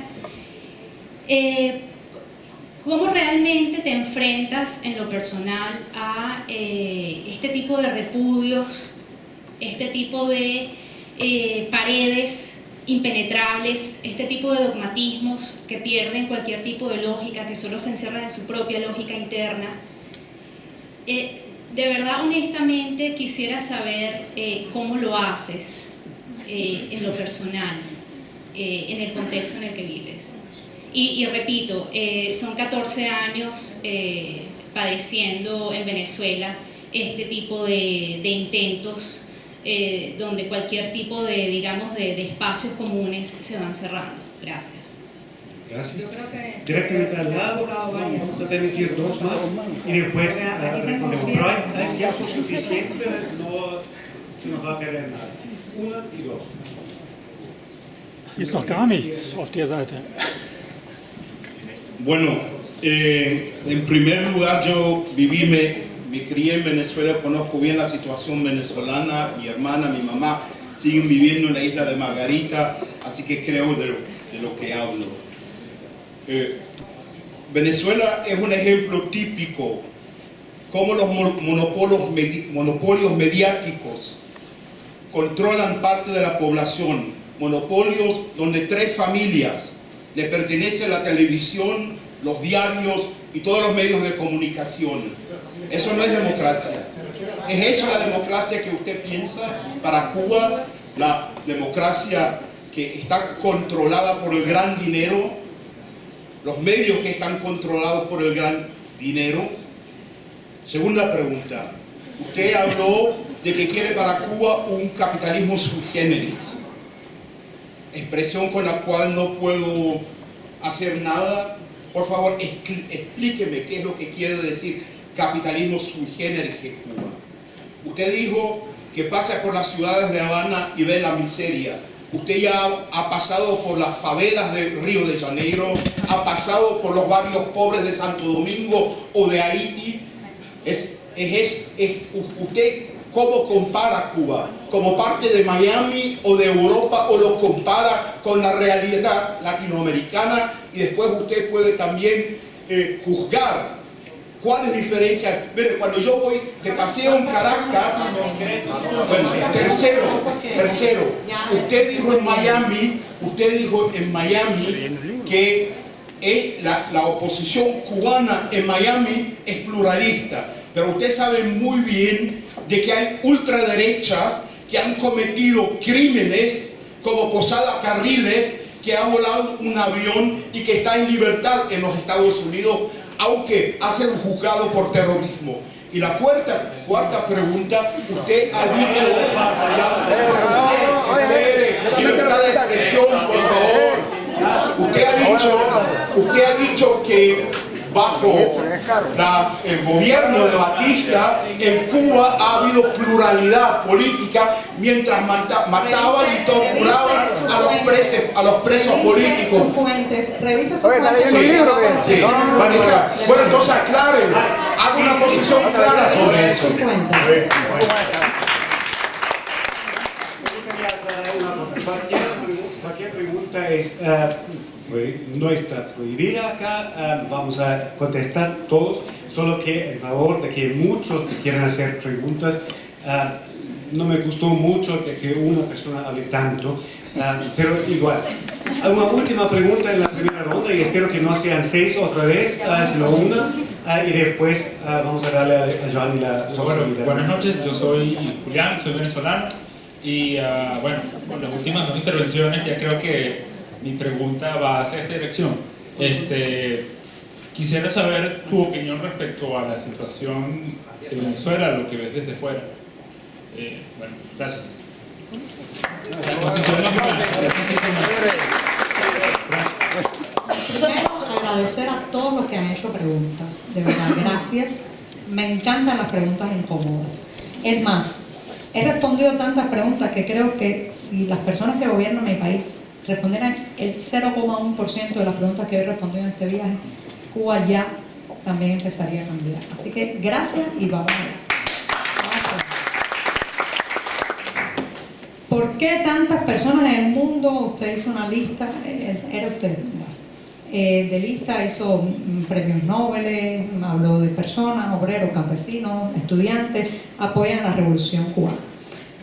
¿Cómo realmente te enfrentas en lo personal a este tipo de repudios, este tipo de paredes impenetrables, este tipo de dogmatismos que pierden cualquier tipo de lógica, que solo se encierran en su propia lógica interna? De verdad, honestamente, quisiera saber cómo lo haces en lo personal, en el contexto en el que vives. Y repito, son 14 años padeciendo en Venezuela este tipo de intentos donde cualquier tipo de, digamos, de espacios comunes se van cerrando. Gracias. Gracias. Yo creo que Directamente al lado, vamos a permitir dos más y después respondemos. Pero hay tiempo suficiente, no se nos va a perder nada. Una y dos. Hier ist noch gar nichts auf der Seite. Bueno, en primer lugar yo me crié en Venezuela, conozco bien la situación venezolana, mi hermana, mi mamá siguen viviendo en la isla de Margarita, así que creo de lo que hablo. Venezuela es un ejemplo típico, cómo los monopolios mediáticos controlan parte de la población, monopolios donde 3 familias le pertenece la televisión, los diarios y todos los medios de comunicación. Eso no es democracia. ¿Es eso la democracia que usted piensa para Cuba? La democracia que está controlada por el gran dinero, los medios que están controlados por el gran dinero. Segunda pregunta. Usted habló de que quiere para Cuba un capitalismo sui generis, expresión con la cual no puedo hacer nada. Por favor, explíqueme qué es lo que quiere decir capitalismo sui generis de Cuba. Usted dijo que pasa por las ciudades de Habana y ve la miseria. Usted ya ha pasado por las favelas de Río de Janeiro, ha pasado por los barrios pobres de Santo Domingo o de Haití. ¿Usted cómo compara Cuba? ¿Como parte de Miami o de Europa, o lo compara con la realidad latinoamericana? Y después usted puede también juzgar cuáles diferencias. Mire, cuando yo voy de paseo en Caracas, bueno, tercero, usted dijo en Miami que la oposición cubana en Miami es pluralista, pero usted sabe muy bien de que hay ultraderechas que han cometido crímenes como Posada Carriles, que ha volado un avión y que está en libertad en los Estados Unidos, aunque ha sido juzgado por terrorismo. Y la cuarta pregunta, usted ha dicho, libertad de expresión, por favor. Usted ha dicho que bajo el gobierno de Batista, en Cuba ha habido pluralidad política mientras mataban y torturaban a los presos políticos. Revisa sus fuentes. Sí. Bueno, entonces aclaren, haga una posición clara sobre eso. Cualquier pregunta no está prohibida acá, vamos a contestar todos, solo que en favor de que muchos que quieran hacer preguntas, no me gustó mucho de que una persona hable tanto, pero igual. Una última pregunta en la primera ronda y espero que no sean 6 otra vez, sino una, y después vamos a darle a Johnny la posibilidad. Buenas noches, yo soy Julián, soy venezolano y bueno, con las últimas 2 intervenciones ya creo que mi pregunta va hacia esta dirección. Quisiera saber tu opinión respecto a la situación de Venezuela, lo que ves desde fuera. Bueno, gracias. Primero, agradecer a todos los que han hecho preguntas. De verdad, gracias. Me encantan las preguntas incómodas. Es más, he respondido tantas preguntas que creo que si las personas que gobiernan mi país respondieran el 0,1% de las preguntas que he respondido en este viaje, Cuba ya también empezaría a cambiar. Así que gracias y vamos allá. ¿Por qué tantas personas en el mundo? Usted hizo una lista, era usted, gracias. De lista hizo premios Nobel, habló de personas, obreros, campesinos, estudiantes, apoyan la revolución cubana.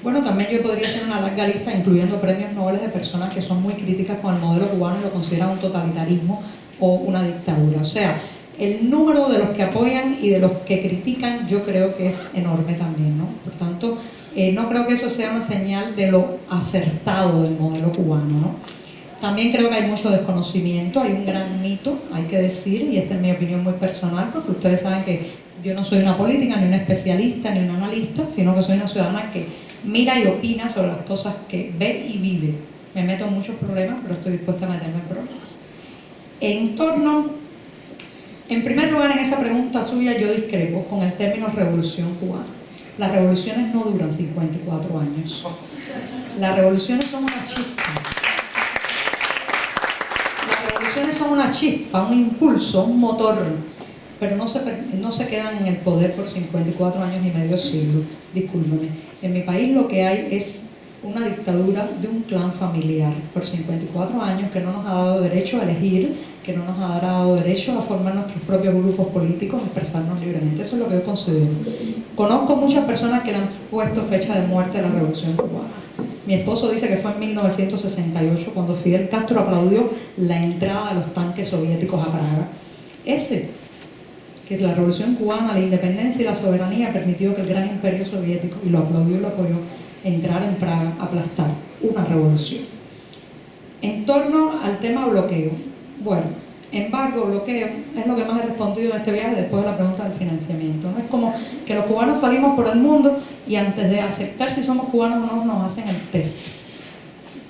Bueno, también yo podría hacer una larga lista incluyendo premios Nobel de personas que son muy críticas con el modelo cubano y lo consideran un totalitarismo o una dictadura. O sea, el número de los que apoyan y de los que critican yo creo que es enorme también, ¿no? Por tanto, no creo que eso sea una señal de lo acertado del modelo cubano, ¿no? También creo que hay mucho desconocimiento, hay un gran mito, hay que decir, y esta es mi opinión muy personal, porque ustedes saben que yo no soy una política, ni una especialista, ni una analista, sino que soy una ciudadana que mira y opina sobre las cosas que ve y vive. Me meto en muchos problemas, pero estoy dispuesta a meterme en problemas. En primer lugar, en esa pregunta suya yo discrepo con el término revolución cubana. Las revoluciones no duran 54 años. Las revoluciones son una chispa. Las revoluciones son una chispa, un impulso, un motor, pero no se quedan en el poder por 54 años ni medio siglo. Discúlpeme. En mi país lo que hay es una dictadura de un clan familiar por 54 años que no nos ha dado derecho a elegir, que no nos ha dado derecho a formar nuestros propios grupos políticos, a expresarnos libremente. Eso es lo que yo considero. Conozco muchas personas que le han puesto fecha de muerte a la revolución cubana. Mi esposo dice que fue en 1968 cuando Fidel Castro aplaudió la entrada de los tanques soviéticos a Praga. Que la revolución cubana, la independencia y la soberanía permitió que el gran imperio soviético, y lo aplaudió y lo apoyó, entrar en Praga a aplastar una revolución. En torno al tema bloqueo, bueno, embargo, bloqueo, es lo que más he respondido en este viaje después de la pregunta del financiamiento. No es como que los cubanos salimos por el mundo y antes de aceptar si somos cubanos o no nos hacen el test.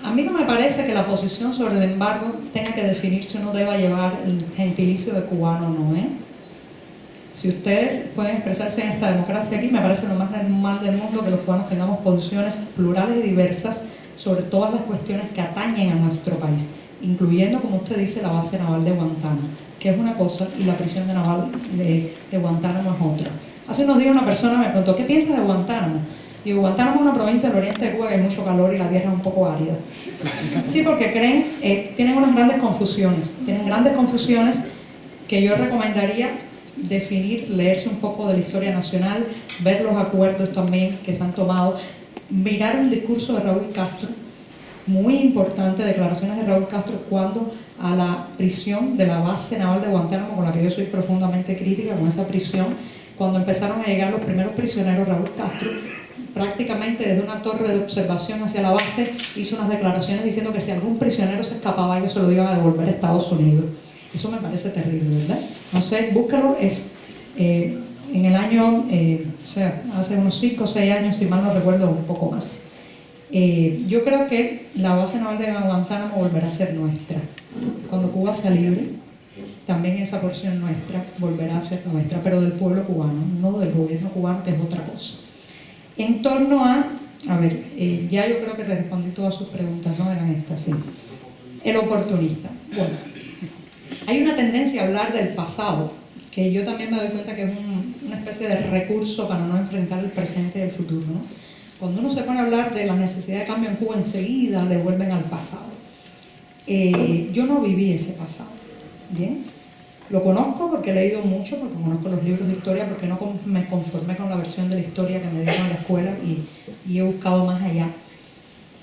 A mí no me parece que la posición sobre el embargo tenga que definir si uno deba llevar el gentilicio de cubano o no, ¿eh? Si ustedes pueden expresarse en esta democracia aquí, me parece lo más normal del mundo que los cubanos tengamos posiciones plurales y diversas sobre todas las cuestiones que atañen a nuestro país, incluyendo, como usted dice, la base naval de Guantánamo, que es una cosa, y la prisión naval de Guantánamo es otra. Hace unos días una persona me preguntó, ¿qué piensa de Guantánamo? Y digo, Guantánamo es una provincia del oriente de Cuba que hay mucho calor y la tierra es un poco árida. Sí, porque tienen unas grandes confusiones que yo recomendaría definir, leerse un poco de la historia nacional, ver los acuerdos también que se han tomado, mirar un discurso de Raúl Castro, muy importante, declaraciones de Raúl Castro cuando a la prisión de la base naval de Guantánamo, con la que yo soy profundamente crítica, con esa prisión, cuando empezaron a llegar los primeros prisioneros, Raúl Castro, prácticamente desde una torre de observación hacia la base, hizo unas declaraciones diciendo que si algún prisionero se escapaba, ellos se lo iban a devolver a Estados Unidos. Eso me parece terrible, ¿verdad? No sé, búscalo, es en el año, o sea, hace unos 5 o 6 años, si mal no recuerdo, un poco más. Yo creo que la base naval de Guantánamo volverá a ser nuestra. Cuando Cuba sea libre, también esa porción nuestra volverá a ser nuestra, pero del pueblo cubano, no del gobierno cubano, que es otra cosa. En torno a ver, ya yo creo que le respondí todas sus preguntas, no eran estas, sí. El oportunista. Bueno, hay una tendencia a hablar del pasado, que yo también me doy cuenta que es una especie de recurso para no enfrentar el presente y el futuro, ¿no? Cuando uno se pone a hablar de la necesidad de cambio en Cuba, enseguida le vuelven al pasado. Yo no viví ese pasado, ¿bien? Lo conozco porque he leído mucho, porque conozco los libros de historia, porque no me conformé con la versión de la historia que me dieron en la escuela y he buscado más allá.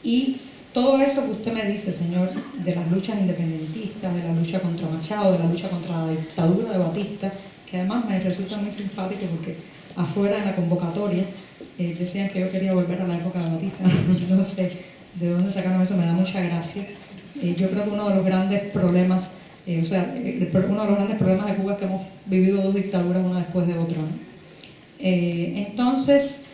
Y todo eso que usted me dice, señor, de las luchas independentistas, de la lucha contra Machado, de la lucha contra la dictadura de Batista, que además me resulta muy simpático porque afuera en la convocatoria decían que yo quería volver a la época de Batista. No sé de dónde sacaron eso, me da mucha gracia. Yo creo que uno de los grandes problemas, uno de los grandes problemas de Cuba es que hemos vivido 2 dictaduras, una después de otra, ¿no? Entonces,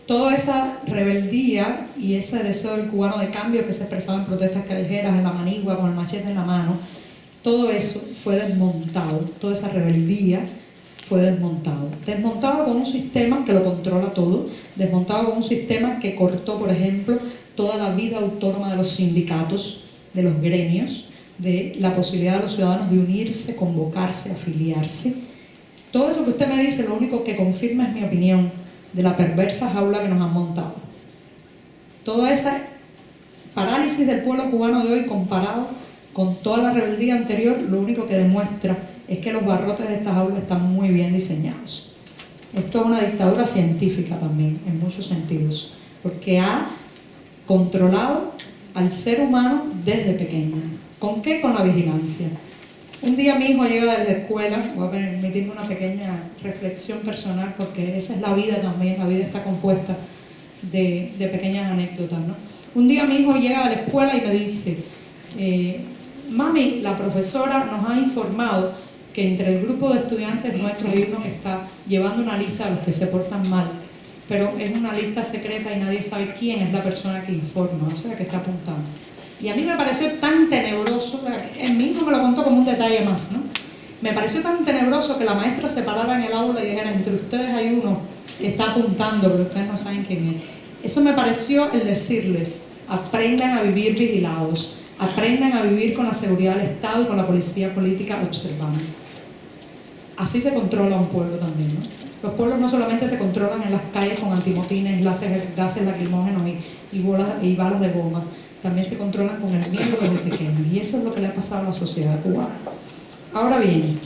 toda esa rebeldía y ese deseo del cubano de cambio que se expresaba en protestas callejeras, en la manigua, con el machete en la mano, todo eso fue desmontado, toda esa rebeldía fue desmontado. Desmontado con un sistema que lo controla todo, desmontado con un sistema que cortó, por ejemplo, toda la vida autónoma de los sindicatos, de los gremios, de la posibilidad de los ciudadanos de unirse, convocarse, afiliarse. Todo eso que usted me dice, lo único que confirma es mi opinión de la perversa jaula que nos han montado. Toda esa parálisis del pueblo cubano de hoy comparado con toda la rebeldía anterior, lo único que demuestra es que los barrotes de esta jaula están muy bien diseñados. Esto es una dictadura científica también, en muchos sentidos, porque ha controlado al ser humano desde pequeño. ¿Con qué? Con la vigilancia. Un día mi hijo llega de la escuela, voy a permitirme una pequeña reflexión personal porque esa es la vida también, la vida está compuesta de pequeñas anécdotas, ¿no? Un día mi hijo llega de la escuela y me dice, mami, la profesora nos ha informado que entre el grupo de estudiantes nuestros hay uno que está llevando una lista de los que se portan mal, pero es una lista secreta y nadie sabe quién es la persona que informa, o sea, que está apuntando. Y a mí me pareció tan tenebroso, mi hijo me lo contó como un detalle más, ¿no? Me pareció tan tenebroso que la maestra se parara en el aula y dijera, entre ustedes hay uno que está apuntando, pero ustedes no saben quién es. Eso me pareció el decirles, aprendan a vivir vigilados, aprendan a vivir con la seguridad del Estado y con la policía política observando. Así se controla un pueblo también, ¿no? Los pueblos no solamente se controlan en las calles con antimotines, gases lacrimógenos y balas de goma, también se controlan con el miedo desde pequeños, y eso es lo que le ha pasado a la sociedad cubana. Ahora bien,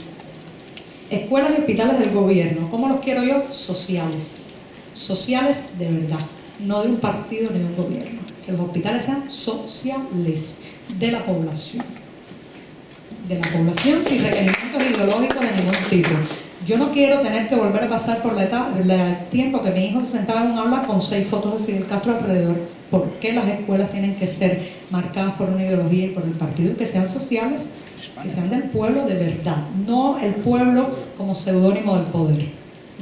escuelas y hospitales del gobierno, ¿cómo los quiero yo? Sociales, sociales de verdad, no de un partido ni de un gobierno, que los hospitales sean sociales, de la población sin requerimientos ideológicos de ningún tipo. Yo no quiero tener que volver a pasar por el tiempo que mi hijo se sentaba en un aula con 6 fotos de Fidel Castro alrededor. ¿Por qué las escuelas tienen que ser marcadas por una ideología y por el partido? Que sean sociales, que sean del pueblo de verdad, no el pueblo como seudónimo del poder,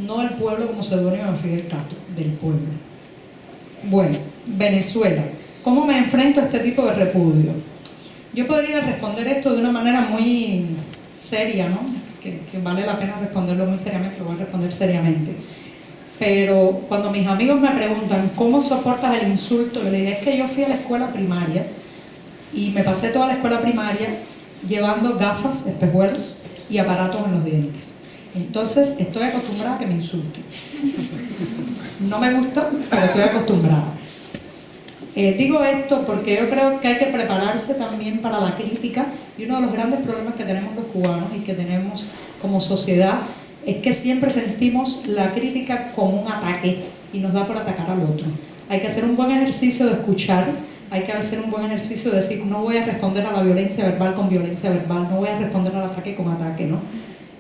no el pueblo como seudónimo de Fidel Castro, del pueblo. Bueno, Venezuela. ¿Cómo me enfrento a este tipo de repudio? Yo podría responder esto de una manera muy seria, ¿no? Que vale la pena responderlo muy seriamente, lo voy a responder seriamente. Pero cuando mis amigos me preguntan ¿cómo soportas el insulto? Yo les digo, es que yo fui a la escuela primaria y me pasé toda la escuela primaria llevando gafas, espejuelos y aparatos en los dientes. Entonces estoy acostumbrada a que me insulten. No me gusta, pero estoy acostumbrada. Digo esto porque yo creo que hay que prepararse también para la crítica, y uno de los grandes problemas que tenemos los cubanos y que tenemos como sociedad es que siempre sentimos la crítica como un ataque y nos da por atacar al otro. Hay que hacer un buen ejercicio de escuchar, hay que hacer un buen ejercicio de decir no voy a responder a la violencia verbal con violencia verbal, no voy a responder al ataque con ataque, ¿no?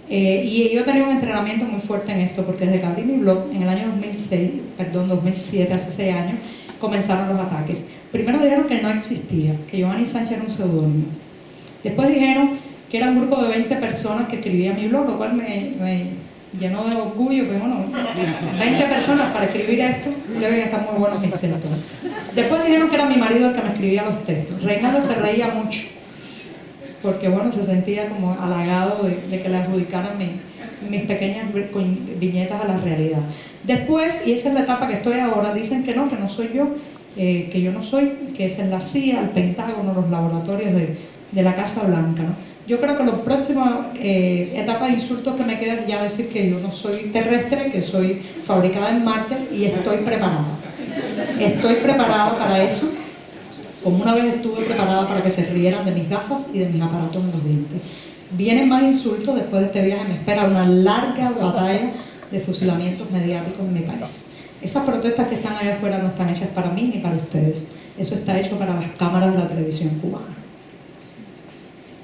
Y yo he tenido un entrenamiento muy fuerte en esto porque desde que abrí mi blog en el año 2007, hace 6 años, comenzaron los ataques. Primero dijeron que no existía, que Giovanni Sánchez era un seudónimo. Después dijeron que era un grupo de 20 personas que escribían mi blog, lo cual me llenó de orgullo, porque bueno, 20 personas para escribir esto, creo que están muy buenos mis textos. Después dijeron que era mi marido el que me escribía los textos. Reinaldo se reía mucho, porque bueno, se sentía como halagado de que le adjudicaran mis pequeñas viñetas a la realidad. Después, y esa es la etapa que estoy ahora, dicen que no soy yo, que yo no soy, que esa es la CIA, el Pentágono, los laboratorios de la Casa Blanca, ¿no? Yo creo que la próxima etapa de insultos que me queda es ya decir que yo no soy terrestre, que soy fabricada en Marte y estoy preparada. Estoy preparada para eso, como una vez estuve preparada para que se rieran de mis gafas y de mis aparatos en los dientes. Vienen más insultos, después de este viaje me espera una larga batalla de fusilamientos mediáticos en mi país. Esas protestas que están allá afuera no están hechas para mí ni para ustedes. Eso está hecho para las cámaras de la televisión cubana.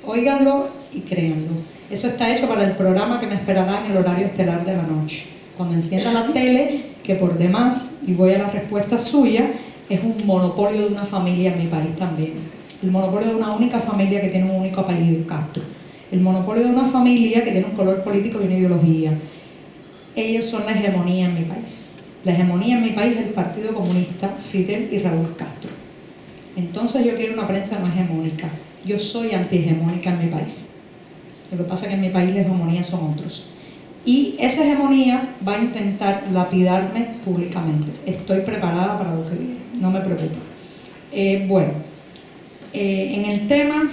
Óiganlo y créanlo. Eso está hecho para el programa que me esperará en el horario estelar de la noche. Cuando encienda la tele, que por demás, y voy a la respuesta suya, es un monopolio de una familia en mi país también. El monopolio de una única familia que tiene un único apellido, Castro. El monopolio de una familia que tiene un color político y una ideología. Ellos son la hegemonía en mi país. La hegemonía en mi país es el Partido Comunista, Fidel y Raúl Castro. Entonces yo quiero una prensa no hegemónica. Yo soy antihegemónica en mi país. Lo que pasa es que en mi país la hegemonía son otros. Y esa hegemonía va a intentar lapidarme públicamente. Estoy preparada para lo que viene, no me preocupa. En el tema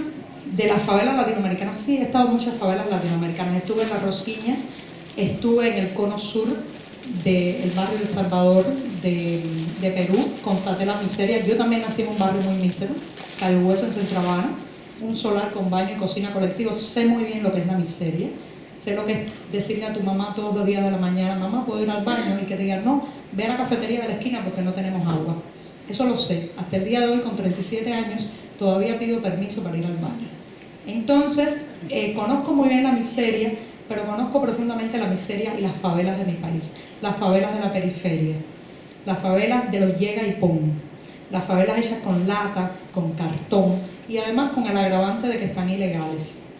de las favelas latinoamericanas, sí, he estado en muchas favelas latinoamericanas. Estuve en La Rosquiña, estuve en el cono sur del barrio El Salvador de Perú, constaté la miseria. Yo también nací en un barrio muy mísero, Cayo Hueso, en Centro Habana, un solar con baño y cocina colectivo. Sé muy bien lo que es la miseria. Sé lo que es decirle a tu mamá todos los días de la mañana: mamá, ¿puedo ir al baño? Y que te digan: no, ve a la cafetería de la esquina porque no tenemos agua. Eso lo sé. Hasta el día de hoy, con 37 años, todavía pido permiso para ir al baño. Entonces, conozco muy bien la miseria, pero conozco profundamente la miseria y las favelas de mi país. Las favelas de la periferia, las favelas de los llega y pon, las favelas hechas con lata, con cartón y además con el agravante de que están ilegales.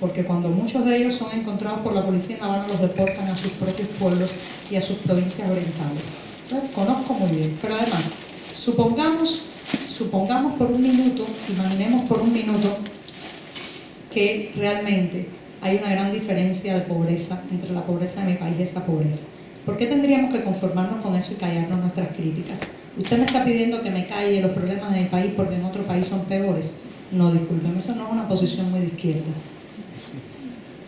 Porque cuando muchos de ellos son encontrados por la policía en La Habana, los deportan a sus propios pueblos y a sus provincias orientales. Entonces, conozco muy bien. Pero además, supongamos por un minuto, imaginemos por un minuto que realmente hay una gran diferencia de pobreza entre la pobreza de mi país y esa pobreza. ¿Por qué tendríamos que conformarnos con eso y callarnos nuestras críticas? Usted me está pidiendo que me calle los problemas de mi país porque en otro país son peores. No, disculpen, eso no es una posición muy de izquierdas.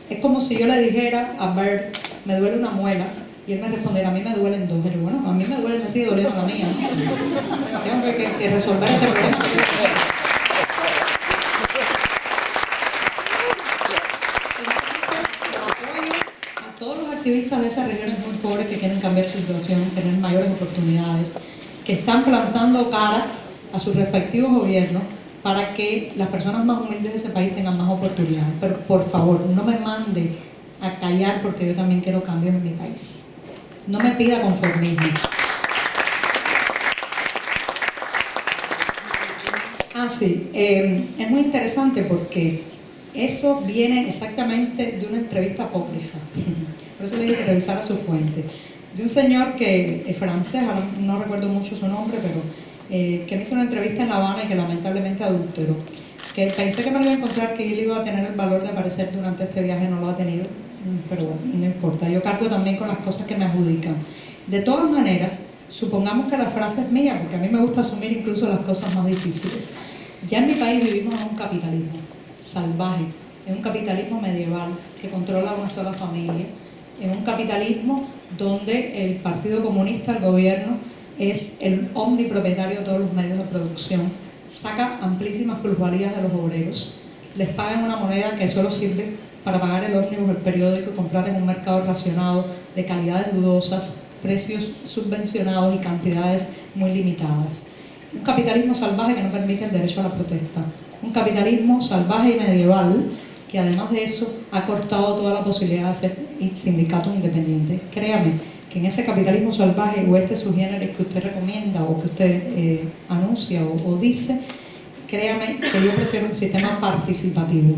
Es como si yo le dijera a Bert: me duele una muela, y él me respondiera: a mí me duelen dos. Pero bueno, a mí me duele, me sigue doliendo la mía, ¿no? Tengo que resolver este problema. Entonces, apoyo a todos los activistas de esas regiones muy pobres que quieren cambiar su situación, tener mayores oportunidades, que están plantando cara a sus respectivos gobiernos para que las personas más humildes de ese país tengan más oportunidades. Pero por favor, no me mande a callar porque yo también quiero cambios en mi país. No me pida conformismo. Sí, es muy interesante porque eso viene exactamente de una entrevista apócrifa. Por eso le dije que revisara su fuente. De un señor que es francés, no recuerdo mucho su nombre, pero que me hizo una entrevista en La Habana y que lamentablemente adulteró. Que pensé que no lo iba a encontrar, que él iba a tener el valor de aparecer durante este viaje, no lo ha tenido, pero bueno, no importa. Yo cargo también con las cosas que me adjudican. De todas maneras, supongamos que la frase es mía, porque a mí me gusta asumir incluso las cosas más difíciles. Ya en mi país vivimos en un capitalismo salvaje, en un capitalismo medieval que controla una sola familia, en un capitalismo donde el Partido Comunista, el gobierno, es el omnipropietario de todos los medios de producción, saca amplísimas plusvalías de los obreros, les pagan una moneda que solo sirve para pagar el ómnibus, el periódico y comprar en un mercado racionado de calidades dudosas, precios subvencionados y cantidades muy limitadas. Un capitalismo salvaje que no permite el derecho a la protesta. Un capitalismo salvaje y medieval que además de eso ha cortado toda la posibilidad de hacer sindicatos independientes. Créame que en ese capitalismo salvaje o este subgénero que usted recomienda o que usted anuncia o dice, créame que yo prefiero un sistema participativo,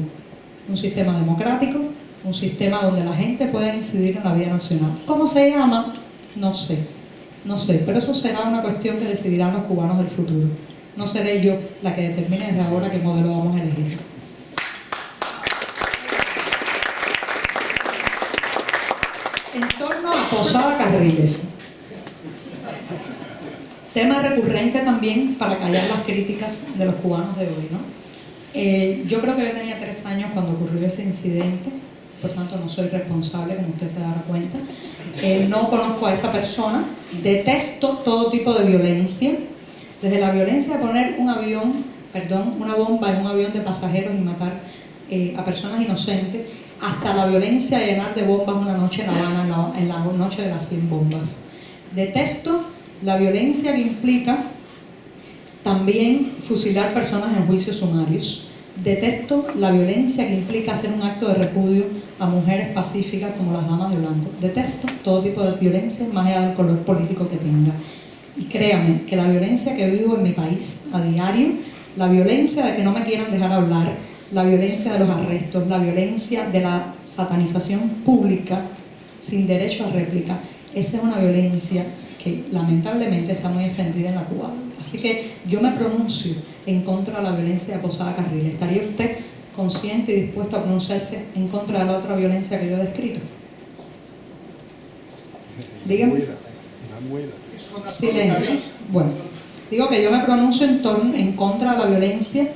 un sistema democrático, un sistema donde la gente pueda incidir en la vida nacional. ¿Cómo se llama? No sé, pero eso será una cuestión que decidirán los cubanos del futuro. No seré yo la que determine desde ahora qué modelo vamos a elegir. En torno a Posada Carriles, tema recurrente también para callar las críticas de los cubanos de hoy, ¿no? Yo creo que yo tenía 3 años cuando ocurrió ese incidente, por tanto no soy responsable, como usted se dará cuenta. No conozco a esa persona, detesto todo tipo de violencia, desde la violencia de poner una bomba en un avión de pasajeros y matar a personas inocentes, hasta la violencia de llenar de bombas una noche en La Habana, en la noche de las 100 bombas. Detesto la violencia que implica también fusilar personas en juicios sumarios. Detesto la violencia que implica hacer un acto de repudio a mujeres pacíficas como las damas de blanco. Detesto todo tipo de violencia, más allá del color político que tenga. Y créame que la violencia que vivo en mi país a diario, la violencia de que no me quieran dejar hablar, la violencia de los arrestos, la violencia de la satanización pública sin derecho a réplica, esa es una violencia que que lamentablemente está muy extendida en la Cuba. Así que yo me pronuncio en contra de la violencia de Posada Carriles. ¿Estaría usted consciente y dispuesto a pronunciarse en contra de la otra violencia que yo he descrito? Dígame. Silencio. Bueno, digo que yo me pronuncio en contra de la violencia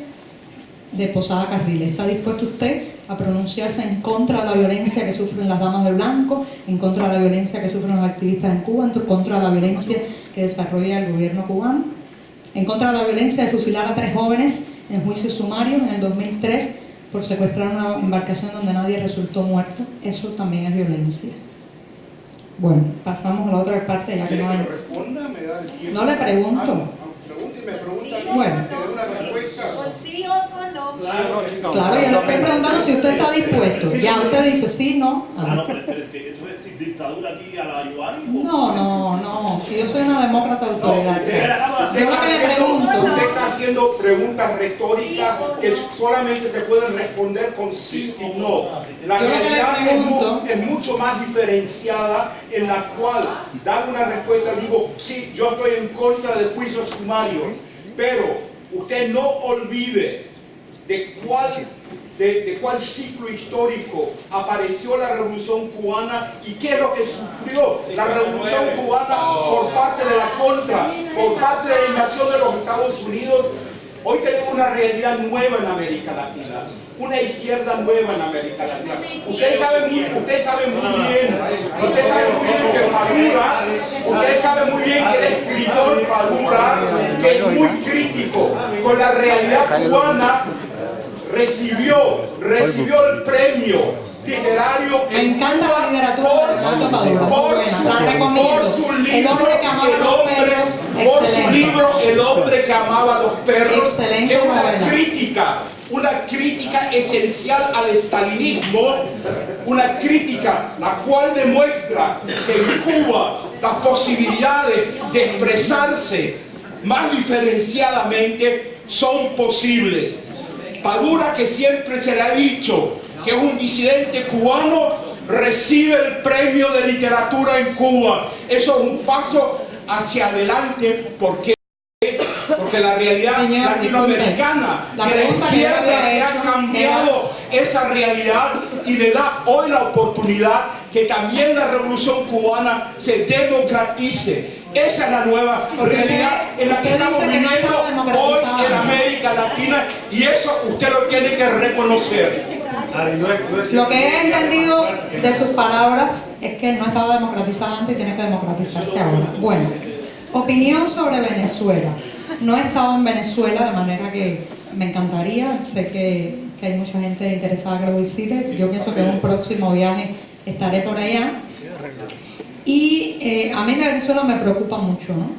de Posada Carriles. ¿Está dispuesto usted a pronunciarse en contra de la violencia que sufren las damas de blanco, en contra de la violencia que sufren los activistas en Cuba, en contra de la violencia que desarrolla el gobierno cubano, en contra de la violencia de fusilar a 3 jóvenes en juicio sumario en el 2003 por secuestrar una embarcación donde nadie resultó muerto? Eso también es violencia. Bueno, pasamos a la otra parte ya que no hay... No le pregunto. Bueno. ¿Sí o con no? Claro, yo le estoy preguntando si usted está dispuesto. Ya usted dice sí, no. No, pero ¿esto es dictadura aquí a la Ioari? No. Si yo soy una demócrata de autoridad. Yo lo que le pregunto... Usted está haciendo preguntas retóricas que solamente se pueden responder con sí y no. La realidad es mucho más diferenciada, en la cual dar una respuesta, digo, sí, yo estoy en contra del juicio sumario, pero usted no olvide de cuál ciclo histórico apareció la Revolución Cubana y qué es lo que sufrió la Revolución Cubana por parte de la contra, por parte de la invasión de los Estados Unidos. Hoy tenemos una realidad nueva en América Latina, una izquierda nueva en América Latina. Usted sabe muy bien que Padura, usted sabe muy bien que el escritor Padura, que es muy crítico con la realidad cubana, recibió el premio literario. Me encanta la literatura de Alberto Padura, la recomiendo. El hombre que amaba los perros, por su libro El hombre que amaba los perros, excelente, que es una crítica esencial al estalinismo, una crítica la cual demuestra que en Cuba las posibilidades de expresarse más diferenciadamente son posibles. Padura, que siempre se le ha dicho que es un disidente cubano, recibe el premio de literatura en Cuba. Eso es un paso hacia adelante porque la realidad latinoamericana de la izquierda se ha cambiado esa realidad y le da hoy la oportunidad que también la Revolución Cubana se democratice. Esa es la nueva realidad en la que estamos viviendo hoy en América Latina, y eso usted lo tiene que reconocer. Lo que he entendido de sus palabras es que no estaba democratizado antes y tiene que democratizarse ahora. Bueno, opinión sobre Venezuela. No he estado en Venezuela, de manera que me encantaría. Sé que hay mucha gente interesada que lo visite. Yo pienso que en un próximo viaje estaré por allá. Y a mí Venezuela me preocupa mucho, ¿no?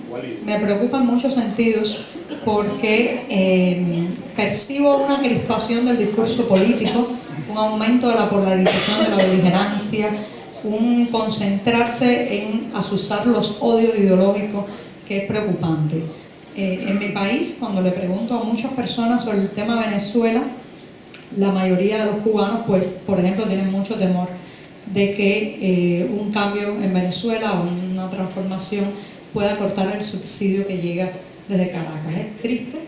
Me preocupa en muchos sentidos porque percibo una crispación del discurso político, un aumento de la polarización de la beligerancia, un concentrarse en azuzar los odios ideológicos que es preocupante. En mi país, cuando le pregunto a muchas personas sobre el tema Venezuela, la mayoría de los cubanos, pues, por ejemplo, tienen mucho temor de que un cambio en Venezuela o una transformación pueda cortar el subsidio que llega desde Caracas. Es triste,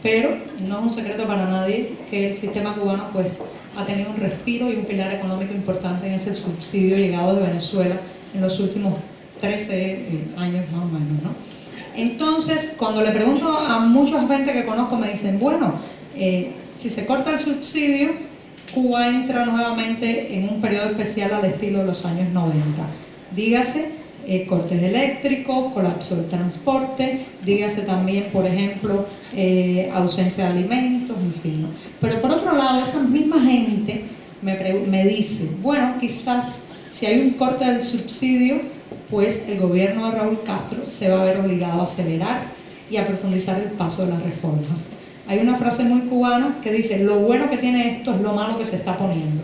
pero no es un secreto para nadie que el sistema cubano pues ha tenido un respiro y un pilar económico importante en ese subsidio llegado de Venezuela en los últimos 13 años más o menos, ¿no? Entonces, cuando le pregunto a mucha gente que conozco, me dicen, bueno, si se corta el subsidio, Cuba entra nuevamente en un periodo especial al estilo de los años 90. Dígase cortes eléctricos, colapso del transporte, dígase también, por ejemplo, ausencia de alimentos, en fin, ¿no? Pero por otro lado, esa misma gente me dice, bueno, quizás si hay un corte del subsidio, pues el gobierno de Raúl Castro se va a ver obligado a acelerar y a profundizar el paso de las reformas. Hay una frase muy cubana que dice, lo bueno que tiene esto es lo malo que se está poniendo.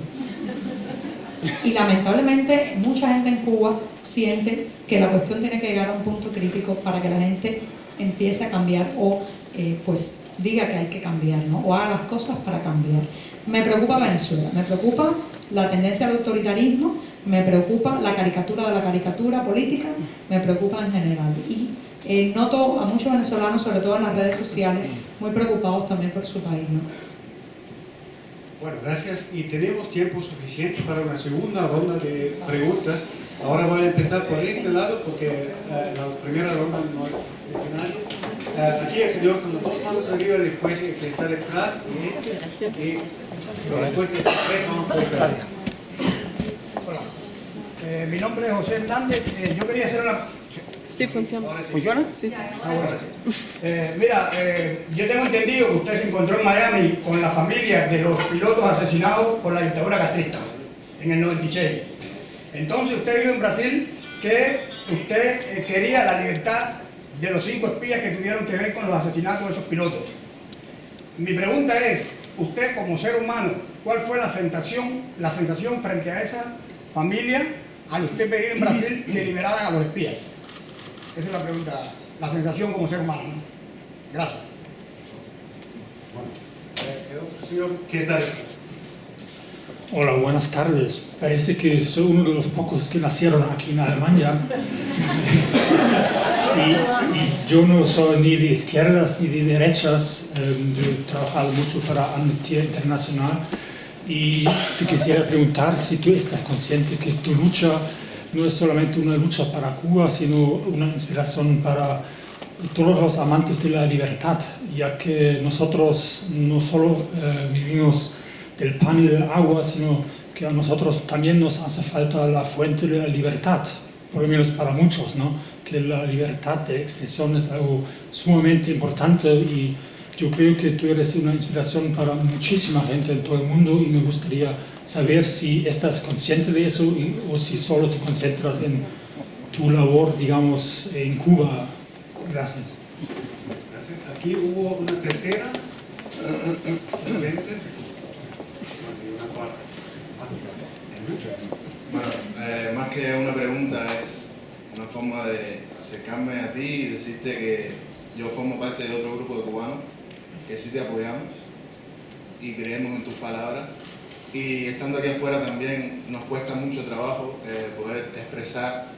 Y lamentablemente mucha gente en Cuba siente que la cuestión tiene que llegar a un punto crítico para que la gente empiece a cambiar o pues diga que hay que cambiar, ¿no? O haga las cosas para cambiar. Me preocupa Venezuela, me preocupa la tendencia al autoritarismo, me preocupa la caricatura de la caricatura política, me preocupa en general. Y noto a muchos venezolanos, sobre todo en las redes sociales, muy preocupados también por su país, ¿no? Bueno, gracias. Y tenemos tiempo suficiente para una segunda ronda de preguntas. Ahora voy a empezar por este lado porque la primera ronda no es de nadie. Aquí el señor con las dos manos arriba, después el que está detrás y después de vamos a estar. Hola. Mi nombre es José Hernández. Yo quería hacer una... Sí, funciona. ¿Funciona? Sí, sí. Mira, yo tengo entendido que usted se encontró en Miami con la familia de los pilotos asesinados por la dictadura castrista en el 96. Entonces usted vive en Brasil, que usted quería la libertad de los 5 espías que tuvieron que ver con los asesinatos de esos pilotos. Mi pregunta es, usted como ser humano, ¿cuál fue la sensación frente a esa familia al usted pedir en Brasil que liberaran a los espías? Esa es la pregunta, la sensación como ser humano, ¿no? Gracias. Bueno, ¿qué está detrás? Hola, buenas tardes. Parece que soy uno de los pocos que nacieron aquí en Alemania. y yo no soy ni de izquierdas ni de derechas. Yo he trabajado mucho para Amnistía Internacional y te quisiera preguntar si tú estás consciente que tu lucha no es solamente una lucha para Cuba, sino una inspiración para todos los amantes de la libertad, ya que nosotros no solo vivimos del pan y del agua, sino que a nosotros también nos hace falta la fuente de la libertad, por lo menos para muchos, ¿no? Que la libertad de expresión es algo sumamente importante y yo creo que tú eres una inspiración para muchísima gente en todo el mundo y me gustaría saber si estás consciente de eso o si solo te concentras en tu labor, digamos, en Cuba. Gracias. Gracias. Aquí hubo una tercera. Bueno, más que una pregunta es una forma de acercarme a ti y decirte que yo formo parte de otro grupo de cubanos que sí te apoyamos y creemos en tus palabras, y estando aquí afuera también nos cuesta mucho trabajo poder expresar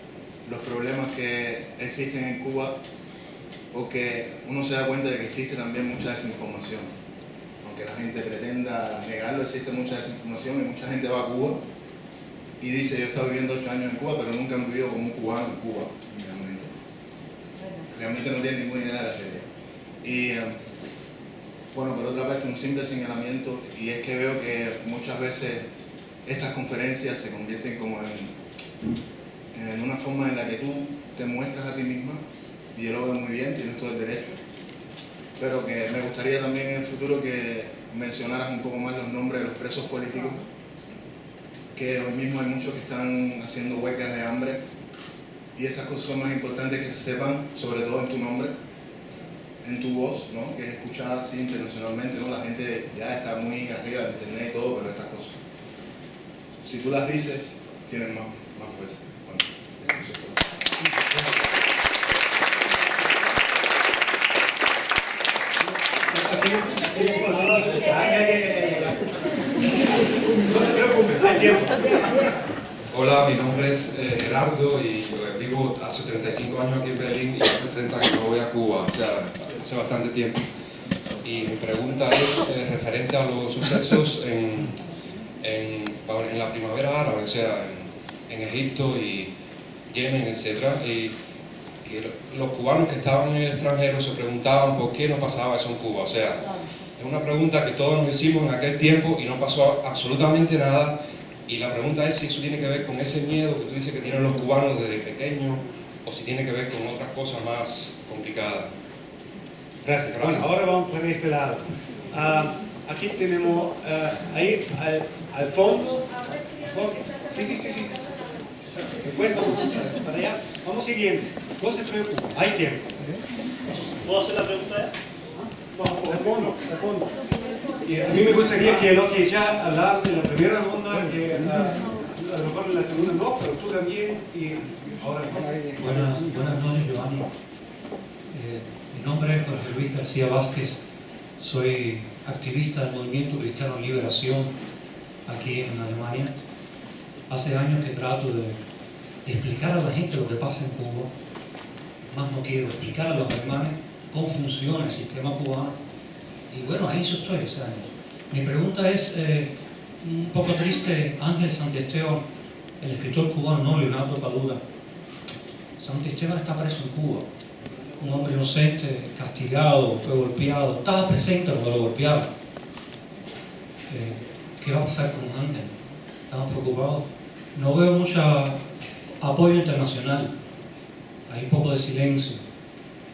los problemas que existen en Cuba, porque uno se da cuenta de que existe también mucha desinformación. Aunque la gente pretenda negarlo, existe mucha desinformación y mucha gente va a Cuba y dice: yo he estado viviendo 8 años en Cuba, pero nunca han vivido como un cubano en Cuba. Realmente no tienen ninguna idea de la realidad. Y bueno, por otra parte, un simple señalamiento, y es que veo que muchas veces estas conferencias se convierten como en una forma en la que tú te muestras a ti misma, y yo lo veo muy bien, tienes todo el derecho, pero que me gustaría también en el futuro que mencionaras un poco más los nombres de los presos políticos, que hoy mismo hay muchos que están haciendo huelgas de hambre, y esas cosas son más importantes que se sepan, sobre todo en tu nombre, en tu voz, ¿no? Que es escuchada así internacionalmente, ¿no? La gente ya está muy arriba de internet y todo, pero estas cosas, si tú las dices, tienen más fuerza. Bueno, eso es todo. No se preocupe, hay tiempo. Hola, mi nombre es Gerardo y vivo hace 35 años aquí en Berlín y hace 30 que no voy a Cuba, o sea, hace bastante tiempo. Y mi pregunta es referente a los sucesos en la primavera árabe, o sea, en Egipto y Yemen, etc. Y que los cubanos que estaban en el extranjero se preguntaban por qué no pasaba eso en Cuba. O sea, es una pregunta que todos nos hicimos en aquel tiempo y no pasó absolutamente nada. Y la pregunta es si eso tiene que ver con ese miedo que tú dices que tienen los cubanos desde pequeños o si tiene que ver con otras cosas más complicadas. Gracias. Bueno, ahora vamos por este lado. Aquí tenemos, ahí al fondo. Sí. Después vamos para allá. Vamos siguiendo. No se preocupen, hay tiempo. ¿Puedo hacer la pregunta ya? No, al fondo. Y a mí me gustaría que lo que ya hablar de la primera ronda, que a lo mejor en la segunda no, pero tú también y ahora Buenas noches, Giovanni. Mi nombre es Jorge Luis García Vázquez. Soy activista del Movimiento Cristiano Liberación aquí en Alemania. hace años que trato de explicar a la gente lo que pasa en Cuba, más no quiero explicar a los alemanes cómo funciona el sistema cubano. Y bueno, ahí yo estoy. O sea, mi pregunta es un poco triste. Ángel Santisteban, el escritor cubano, no Leonardo Padura. Santisteban está preso en Cuba. Un hombre inocente, castigado, fue golpeado. Estaba presente cuando lo golpearon. ¿Qué va a pasar con Ángel? Estamos preocupados. No veo mucho apoyo internacional. Hay un poco de silencio.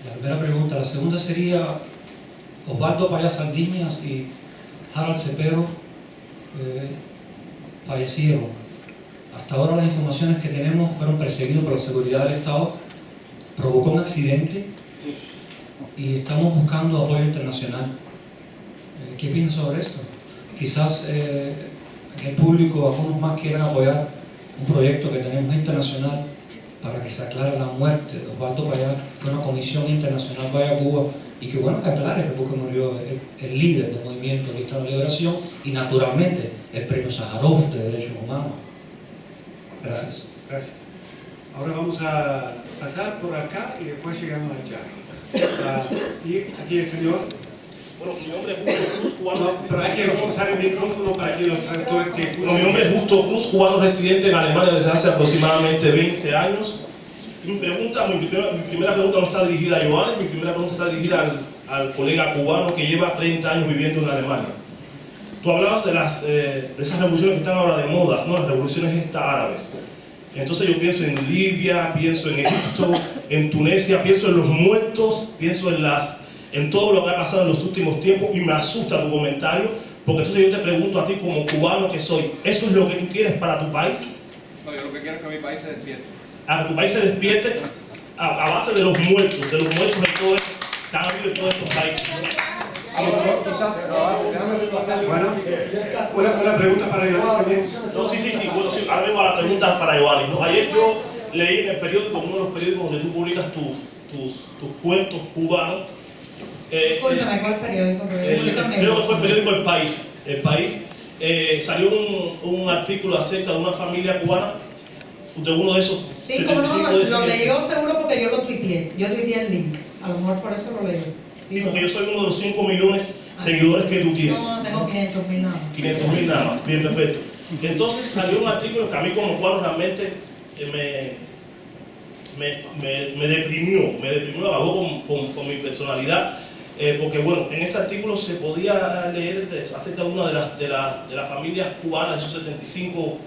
La primera pregunta. La segunda sería, Osvaldo Payá Sardiñas y Harold Cepero fallecieron. Hasta ahora las informaciones que tenemos fueron perseguidos por la seguridad del Estado, provocó un accidente y estamos buscando apoyo internacional. ¿Qué piensan sobre esto? Quizás en el público algunos más quieran apoyar un proyecto que tenemos internacional para que se aclare la muerte de Osvaldo Payá. Fue una comisión internacional Vaya Cuba, y que bueno que aclare que porque murió el líder del movimiento Cristiano de Liberación y naturalmente el premio Sájarov de Derechos Humanos. Gracias. Gracias. Ahora vamos a pasar por acá y después llegamos allá. Y aquí el señor. Bueno, mi nombre es Justo Cruz, cubano. No, pero hay que usar el micrófono para que los traductores te escuchen. Bueno, mi nombre es Justo Cruz, cubano residente en Alemania desde hace aproximadamente 20 años. Y mi primera pregunta no está dirigida a Johannes, mi primera pregunta está dirigida al colega cubano que lleva 30 años viviendo en Alemania. Tú hablabas de esas revoluciones que están ahora de moda, ¿no? Las revoluciones árabes. Entonces yo pienso en Libia, pienso en Egipto, en Tunisia, pienso en los muertos, pienso en todo lo que ha pasado en los últimos tiempos, y me asusta tu comentario, porque entonces yo te pregunto a ti como cubano que soy, ¿eso es lo que tú quieres para tu país? No, yo lo que quiero es que mi país se despierte. A que tu país se despierte a base de los muertos en todo esto, que han habido en todos estos países. Bueno, una pregunta para Giovanni también. No, sí, bueno, sí, ahora vengo a la pregunta para Giovanni, ¿no? Ayer yo leí en el periódico, uno de los periódicos donde tú publicas tus cuentos cubanos. Discúlpame, ¿cuál periódico? Creo que fue el periódico El País. Salió un artículo acerca de una familia cubana, de uno de esos. Sí, como no, lo leyó seguro porque yo lo tuiteé. Yo tuiteé el link. A lo mejor por eso lo leyó. Sí, porque yo soy uno de los 5 millones de seguidores que tú tienes. No, tengo 500.000 nada más. 500.000 nada más, bien, perfecto. Entonces salió un artículo que a mí como cubano realmente me deprimió, acabó con mi personalidad, porque bueno, en ese artículo se podía leer acerca de una de las familias cubanas, de esos 75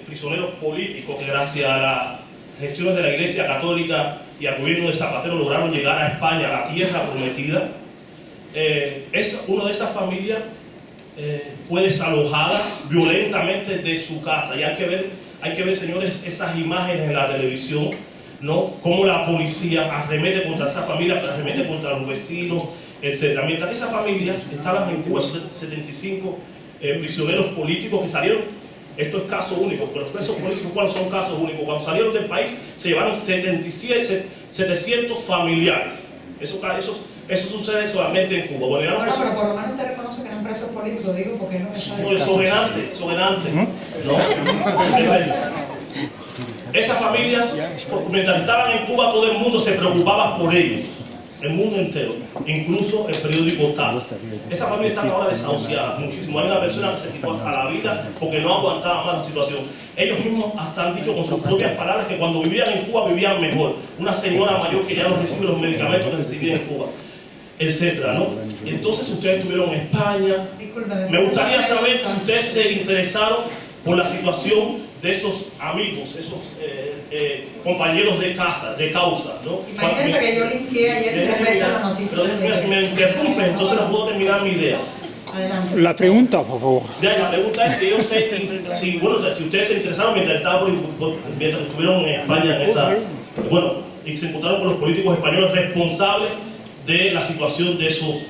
prisioneros políticos que gracias a las gestiones de la Iglesia Católica y al gobierno de Zapatero lograron llegar a España, a la tierra prometida. Una de esas familias fue desalojada violentamente de su casa, y hay que ver, señores, esas imágenes en la televisión, ¿no? Cómo la policía arremete contra esa familia, arremete contra los vecinos, etc. Mientras que esas familias estaban en Cuba, esos 75 prisioneros políticos que salieron. Esto es caso único, pero los presos políticos cuáles son casos únicos. Cuando salieron del país se llevaron 700 familiares. Eso sucede solamente en Cuba. Bueno, pero por lo menos te reconoce que son presos políticos, digo, porque no soberantes, ¿no? Esas familias, mientras estaban en Cuba, todo el mundo se preocupaba por ellos. El mundo entero, incluso el periódico TAS. Esas familias están ahora desahuciadas muchísimo. Hay una persona que se quitó hasta la vida porque no aguantaba más la situación. Ellos mismos hasta han dicho con sus propias palabras que cuando vivían en Cuba vivían mejor. Una señora mayor que ya no recibe los medicamentos que recibía en Cuba, etcétera, ¿no? Y entonces ustedes estuvieron en España. Me gustaría saber si ustedes se interesaron por la situación de esos amigos, esos compañeros de causa, ¿no? Imagínense que yo linkeé ayer 3 veces la noticia. Pero si me interrumpen, entonces no puedo terminar mi idea. Adelante. La pregunta, por favor. Ya, la pregunta es que yo sé si ustedes se interesaron mientras estuvieron en España y se encontraron con los políticos españoles responsables de la situación de esos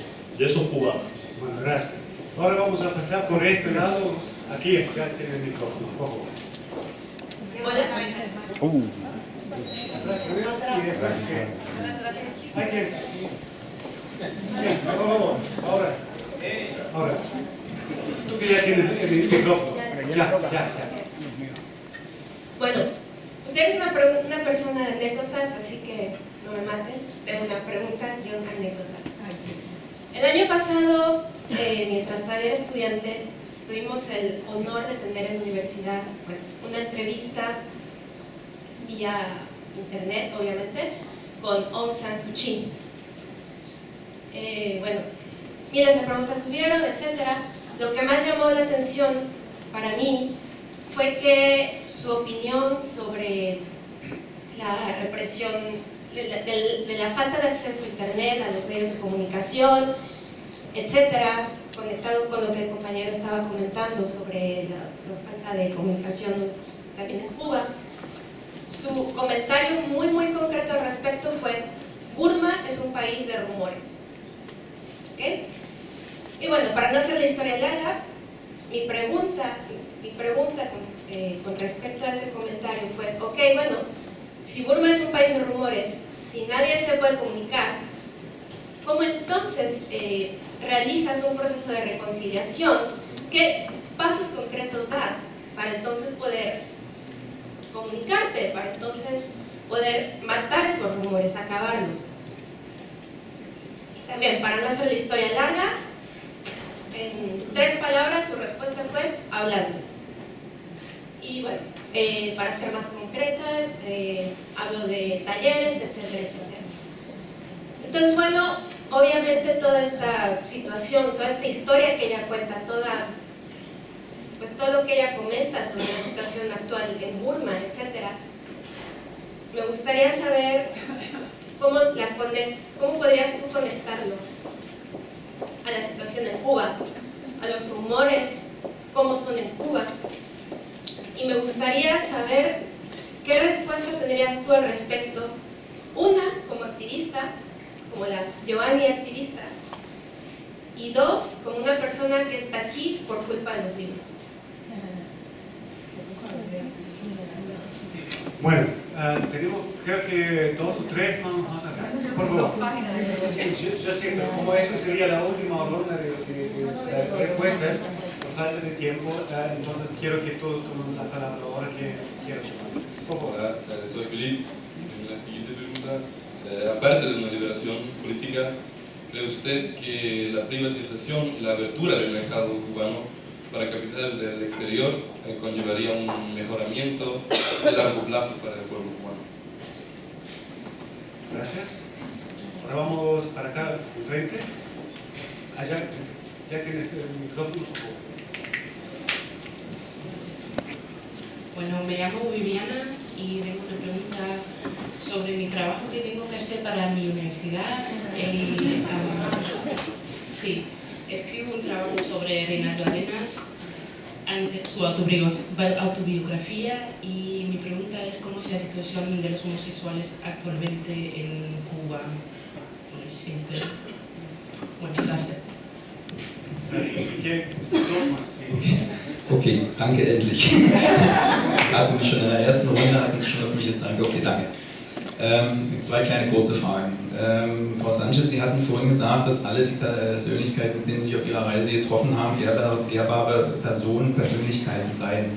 cubanos. Bueno, gracias. Ahora vamos a pasar por este lado. Aquí ya tiene el micrófono, por favor. Ahora. Tú que ya tienes el micrófono. Ya. Usted es una persona de anécdotas, así que no me maten. Tengo una pregunta y una anécdota. El año pasado, mientras todavía era estudiante, tuvimos el honor de tener en la universidad una entrevista vía internet, obviamente, con Aung San Suu Kyi. Bueno, miles de preguntas subieron, etc. Lo que más llamó la atención para mí fue que su opinión sobre la represión, de la falta de acceso a internet, a los medios de comunicación, etcétera, conectado con lo que el compañero estaba comentando sobre la falta de comunicación también en Cuba, su comentario muy concreto al respecto fue: Burma es un país de rumores. ¿Okay? Y bueno, para no hacer la historia larga, mi pregunta con respecto a ese comentario fue: ok, bueno, si Burma es un país de rumores, si nadie se puede comunicar, ¿cómo entonces realizas un proceso de reconciliación? ¿Qué pasos concretos das para entonces poder comunicarte, para entonces poder matar esos rumores, acabarlos? También, para no hacer la historia larga, en 3 palabras su respuesta fue: hablando. Y bueno, para ser más concreta, hablo de talleres, etcétera, etcétera. Entonces, bueno, obviamente toda esta situación, toda esta historia que ella cuenta, todo lo que ella comenta sobre la situación actual en Burma, etcétera, me gustaría saber cómo podrías tú conectarlo a la situación en Cuba, a los rumores, cómo son en Cuba. Y me gustaría saber qué respuesta tendrías tú al respecto, una, como activista, como la Giovanni activista, y 2, como una persona que está aquí por culpa de los libros. Bueno, creo que 2 o 3 vamos acá. Por favor. Sí, yo sé, pero como eso sería la última ronda de respuestas, por falta de tiempo, entonces quiero que todos tomen la palabra ahora que quieran tomar. Por favor. Hola, soy Felipe. Tengo la siguiente pregunta. Aparte de una liberación política, ¿cree usted que la privatización, la abertura del mercado cubano para capitales del exterior conllevaría un mejoramiento de largo plazo para el pueblo cubano? Gracias. Ahora vamos para acá, enfrente. Allá, ya tienes el micrófono, por favor. Bueno, me llamo Viviana y tengo una pregunta sobre mi trabajo que tengo que hacer para mi universidad. Sí, escribo un trabajo sobre Reinaldo Arenas, su autobiografía, y mi pregunta es cómo es la situación de los homosexuales actualmente en Cuba. Pues simple. Bueno, gracias. Okay, danke, endlich. Hatten mich schon in der ersten Runde, hatten Sie schon auf mich jetzt angeguckt. Okay, danke. 2 kleine kurze Fragen. Frau Sanchez, Sie hatten vorhin gesagt, dass alle die Persönlichkeiten, mit denen Sie sich auf Ihrer Reise getroffen haben, ehrbare Personen, Persönlichkeiten seien.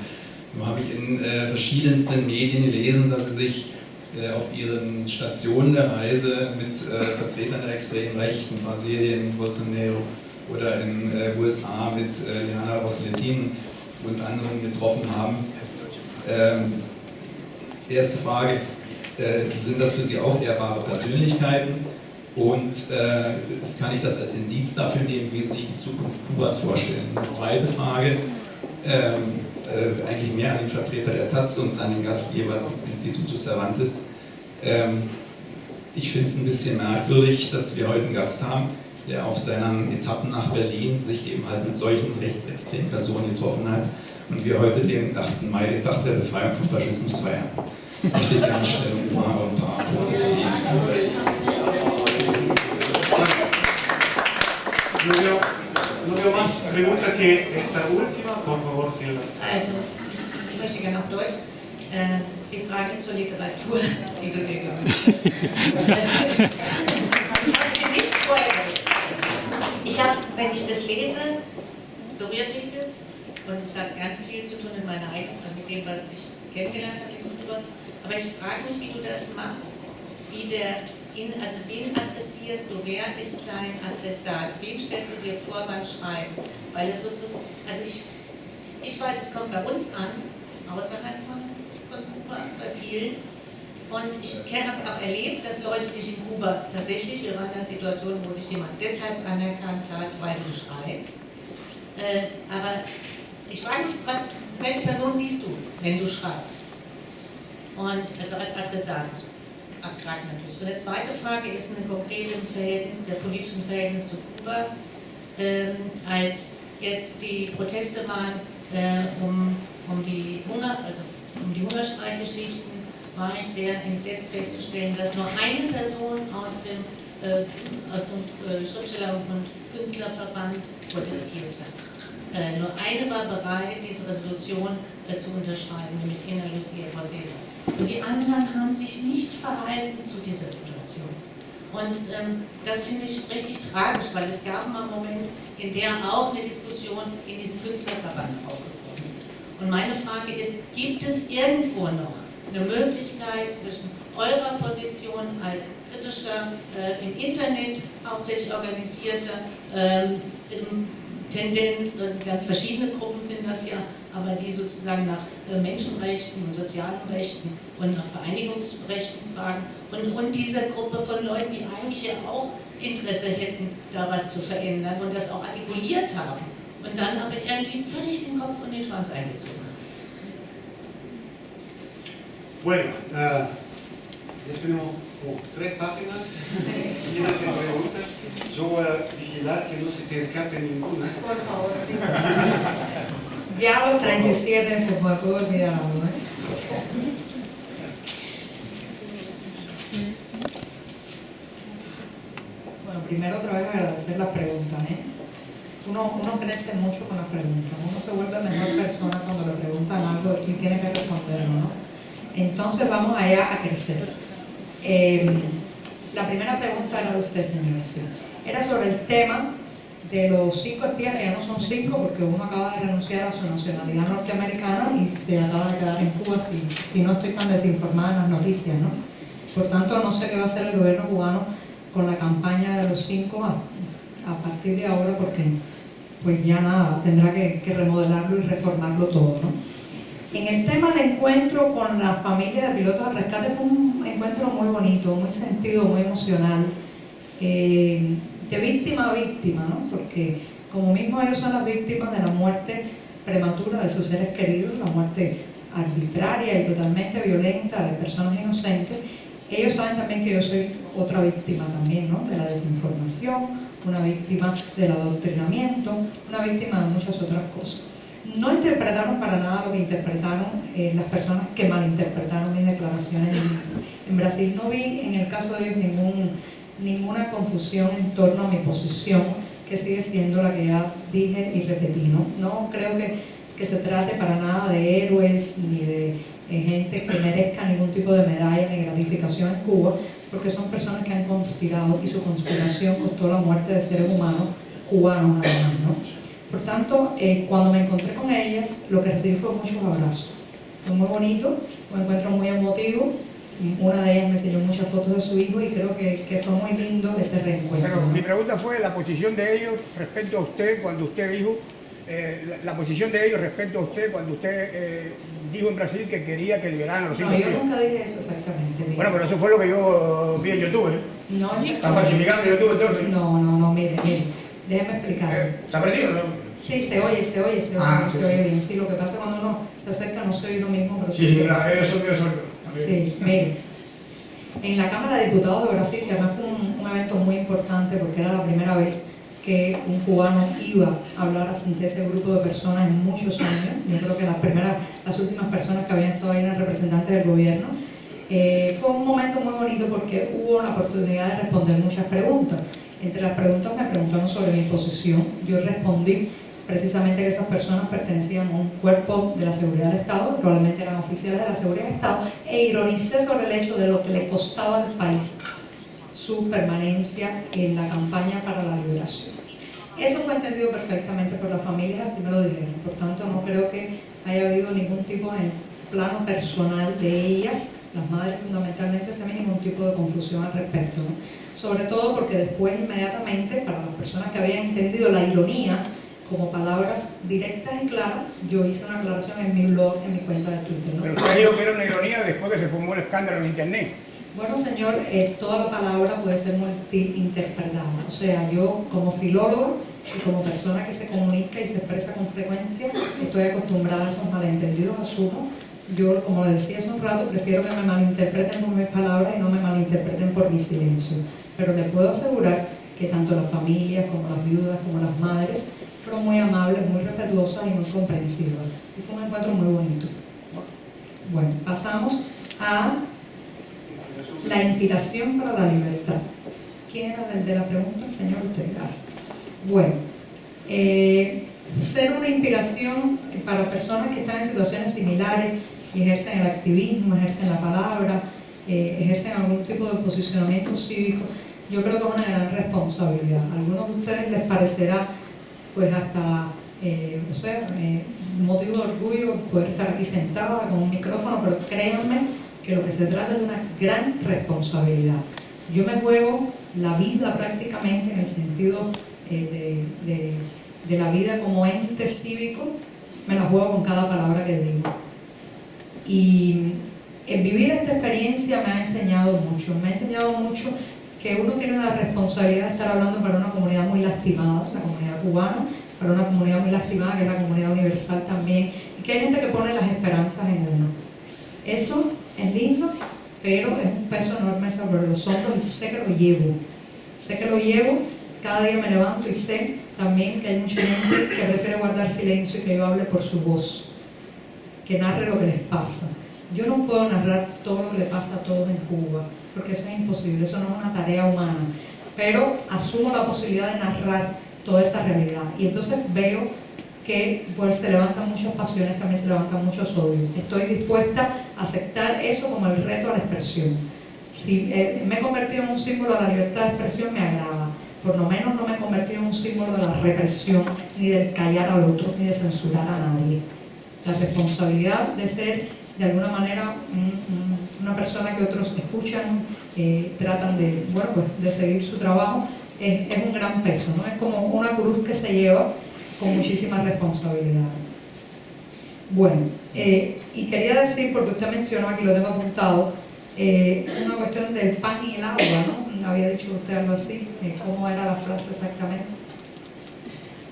Nun habe ich in verschiedensten Medien gelesen, dass Sie sich auf Ihren Stationen der Reise mit Vertretern der extremen Rechten, Brasilien, Bolsonaro oder in den USA mit Diana Rosletin und anderen getroffen haben. Erste Frage, sind das für Sie auch ehrbare Persönlichkeiten? Und kann ich das als Indiz dafür nehmen, wie Sie sich die Zukunft Kubas vorstellen? Eine zweite Frage, eigentlich mehr an den Vertreter der Taz und an den Gastgeber des Institutos Cervantes. Ich finde es ein bisschen merkwürdig, dass wir heute einen Gast haben, der auf seinen Etappen nach Berlin sich eben halt mit solchen rechtsextremen Personen getroffen hat und wir heute den 8. Mai, den Tag der Befreiung vom Faschismus feiern. Ich möchte gerne Stellung und ein paar Punkte vergeben. No veo más preguntas que esta última, por favor, Hilda. Also, ich möchte gerne auf Deutsch die Frage zur Literatur, die du dir gewünscht hast. Ich habe sie nicht vorher gewusst. Wenn ich das lese, berührt mich das und es hat ganz viel zu tun in meiner eigenen, mit dem, was ich kennengelernt habe in Kultur. Aber ich frage mich, wie du das machst, also wen adressierst du, wer ist dein Adressat, wen stellst du dir vor beim Schreiben, weil es also ich weiß, es kommt bei uns an, außerhalb von Kuba, bei vielen, und ich habe auch erlebt, dass Leute dich in Kuba tatsächlich, wir waren in einer Situation, wo dich jemand deshalb anerkannt hat, weil du schreibst, aber ich frage mich, welche Person siehst du, wenn du schreibst, und also als Adressat. Abstrakt natürlich. Und eine zweite Frage ist eine konkrete im Verhältnis, der politischen Verhältnis zu Kuba. Als jetzt die Proteste waren um die Hungerstreikgeschichten, war ich sehr entsetzt festzustellen, dass nur eine Person aus dem Schriftsteller- und Künstlerverband protestiert hat. Nur eine war bereit, diese Resolution zu unterschreiben, nämlich Ana Lucia Bordella. Und die anderen haben sich nicht verhalten zu dieser Situation. Und das finde ich richtig tragisch, weil es gab mal einen Moment, in der auch eine Diskussion in diesem Künstlerverband aufgebrochen ist. Und meine Frage ist, gibt es irgendwo noch eine Möglichkeit zwischen eurer Position als kritischer, im Internet hauptsächlich organisierter Tendenz, ganz verschiedene Gruppen sind das ja, aber die sozusagen nach Menschenrechten und sozialen Rechten und nach Vereinigungsrechten fragen und dieser Gruppe von Leuten, die eigentlich ja auch Interesse hätten, da was zu verändern und das auch artikuliert haben und dann aber irgendwie völlig den Kopf und den Schwanz eingezogen haben. Bueno, ya tenemos como 3 páginas llenas de preguntas. Yo voy a vigilar que no se te escape ninguna. Por favor, sí. Ya a los 37 se puede olvidar algo, ¿eh? Bueno, primero otra vez agradecer las preguntas, ¿eh? Uno crece mucho con las preguntas, uno se vuelve mejor persona cuando le preguntan algo y tiene que responderlo, ¿no? Entonces vamos allá a crecer. La primera pregunta era de usted, señor, sí. Era sobre el tema de los 5 espías, que ya no son 5 porque uno acaba de renunciar a su nacionalidad norteamericana y se acaba de quedar en Cuba, si no estoy tan desinformada en las noticias, ¿no? Por tanto, no sé qué va a hacer el gobierno cubano con la campaña de los 5 a partir de ahora, porque pues ya nada, tendrá que remodelarlo y reformarlo todo, ¿no? En el tema del encuentro con la familia de pilotos de rescate fue un encuentro muy bonito, muy sentido, muy emocional, de víctima a víctima, ¿no? Porque como mismo ellos son las víctimas de la muerte prematura de sus seres queridos, la muerte arbitraria y totalmente violenta de personas inocentes, ellos saben también que yo soy otra víctima también, ¿no? De la desinformación, una víctima del adoctrinamiento, una víctima de muchas otras cosas. No interpretaron para nada lo que interpretaron las personas que malinterpretaron mis declaraciones en Brasil. No vi en el caso de ellos ninguna confusión en torno a mi posición, que sigue siendo la que ya dije y repetí, ¿no? No creo que se trate para nada de héroes ni de gente que merezca ningún tipo de medalla ni gratificación en Cuba, porque son personas que han conspirado y su conspiración costó la muerte de seres humanos cubanos además, ¿no? Por tanto, cuando me encontré con ellas, lo que recibí fue muchos abrazos. Fue muy bonito, un encuentro muy emotivo. Una de ellas me enseñó muchas fotos de su hijo y creo que fue muy lindo ese reencuentro. Pero ¿no? mi pregunta fue la posición de ellos respecto a usted cuando usted dijo, la posición de ellos respecto a usted cuando usted dijo en Brasil que quería que liberaran a los 5 No, yo espías. nunca dije eso exactamente. Mire. Bueno, pero eso fue lo que yo vi en YouTube. No, exactamente. ¿Está falsificando YouTube entonces? No, mire. Déjeme explicar. ¿Está perdido? ¿No? Sí, se oye bien. Sí, lo que pasa cuando uno se acerca no se oye lo mismo, pero Sí, claro, eso es sordo. Sí, mire. En la Cámara de Diputados de Brasil, que además fue un evento muy importante porque era la primera vez que un cubano iba a hablar ante ese grupo de personas en muchos años. Yo creo que las últimas personas que habían estado ahí eran representantes del gobierno. Fue un momento muy bonito porque hubo la oportunidad de responder muchas preguntas. Entre las preguntas me preguntaron sobre mi posición. Yo respondí precisamente que esas personas pertenecían a un cuerpo de la seguridad del Estado, probablemente eran oficiales de la seguridad del Estado, e ironicé sobre el hecho de lo que le costaba al país su permanencia en la campaña para la liberación. Eso fue entendido perfectamente por las familias, así me lo dijeron. Por tanto, no creo que haya habido ningún tipo de plano personal de ellas, las madres fundamentalmente, se ve ningún tipo de confusión al respecto, ¿no? Sobre todo porque después inmediatamente, para las personas que habían entendido la ironía como palabras directas y claras, yo hice una aclaración en mi blog, en mi cuenta de Twitter, ¿no? Pero usted dijo que era una ironía después que se formó el escándalo en internet. Bueno, señor, toda la palabra puede ser multiinterpretada. O sea, yo como filólogo y como persona que se comunica y se expresa con frecuencia, estoy acostumbrada a esos malentendidos, asumo. Yo, como le decía hace un rato, prefiero que me malinterpreten por mis palabras y no me malinterpreten por mi silencio. Pero les puedo asegurar que tanto las familias como las viudas como las madres fueron muy amables, muy respetuosas y muy comprensivas. Y fue un encuentro muy bonito. Bueno, pasamos a la inspiración para la libertad. ¿Quién era el de la pregunta? Señor, usted, gracias. Bueno, ser una inspiración para personas que están en situaciones similares y ejercen el activismo, ejercen la palabra, ejercen algún tipo de posicionamiento cívico, yo creo que es una gran responsabilidad. A algunos de ustedes les parecerá pues hasta motivo de orgullo poder estar aquí sentada con un micrófono, pero créanme que lo que se trata es de una gran responsabilidad. Yo me juego la vida prácticamente en el sentido de la vida como ente cívico, me la juego con cada palabra que digo. Y el vivir esta experiencia me ha enseñado mucho que uno tiene la responsabilidad de estar hablando para una comunidad muy lastimada, la comunidad cubana, para una comunidad muy lastimada que es la comunidad universal también, y que hay gente que pone las esperanzas en uno. Eso es lindo, pero es un peso enorme sobre los hombros y sé que lo llevo, cada día me levanto y sé también que hay mucha gente que prefiere guardar silencio y que yo hable por su voz, que narre lo que les pasa. Yo no puedo narrar todo lo que le pasa a todos en Cuba, porque eso es imposible, eso no es una tarea humana, pero asumo la posibilidad de narrar toda esa realidad y entonces veo que pues se levantan muchas pasiones, también se levantan muchos odios. Estoy dispuesta a aceptar eso como el reto a la expresión. Si me he convertido en un símbolo de la libertad de expresión, me agrada. Por lo menos no me he convertido en un símbolo de la represión, ni del callar al otro, ni de censurar a nadie. La responsabilidad de ser, de alguna manera, una persona que otros escuchan, tratan de seguir su trabajo, es un gran peso, ¿no? Es como una cruz que se lleva con muchísima responsabilidad. Bueno, y quería decir, porque usted mencionó, aquí lo tengo apuntado, una cuestión del pan y el agua, ¿no? Había dicho usted algo así, ¿cómo era la frase exactamente?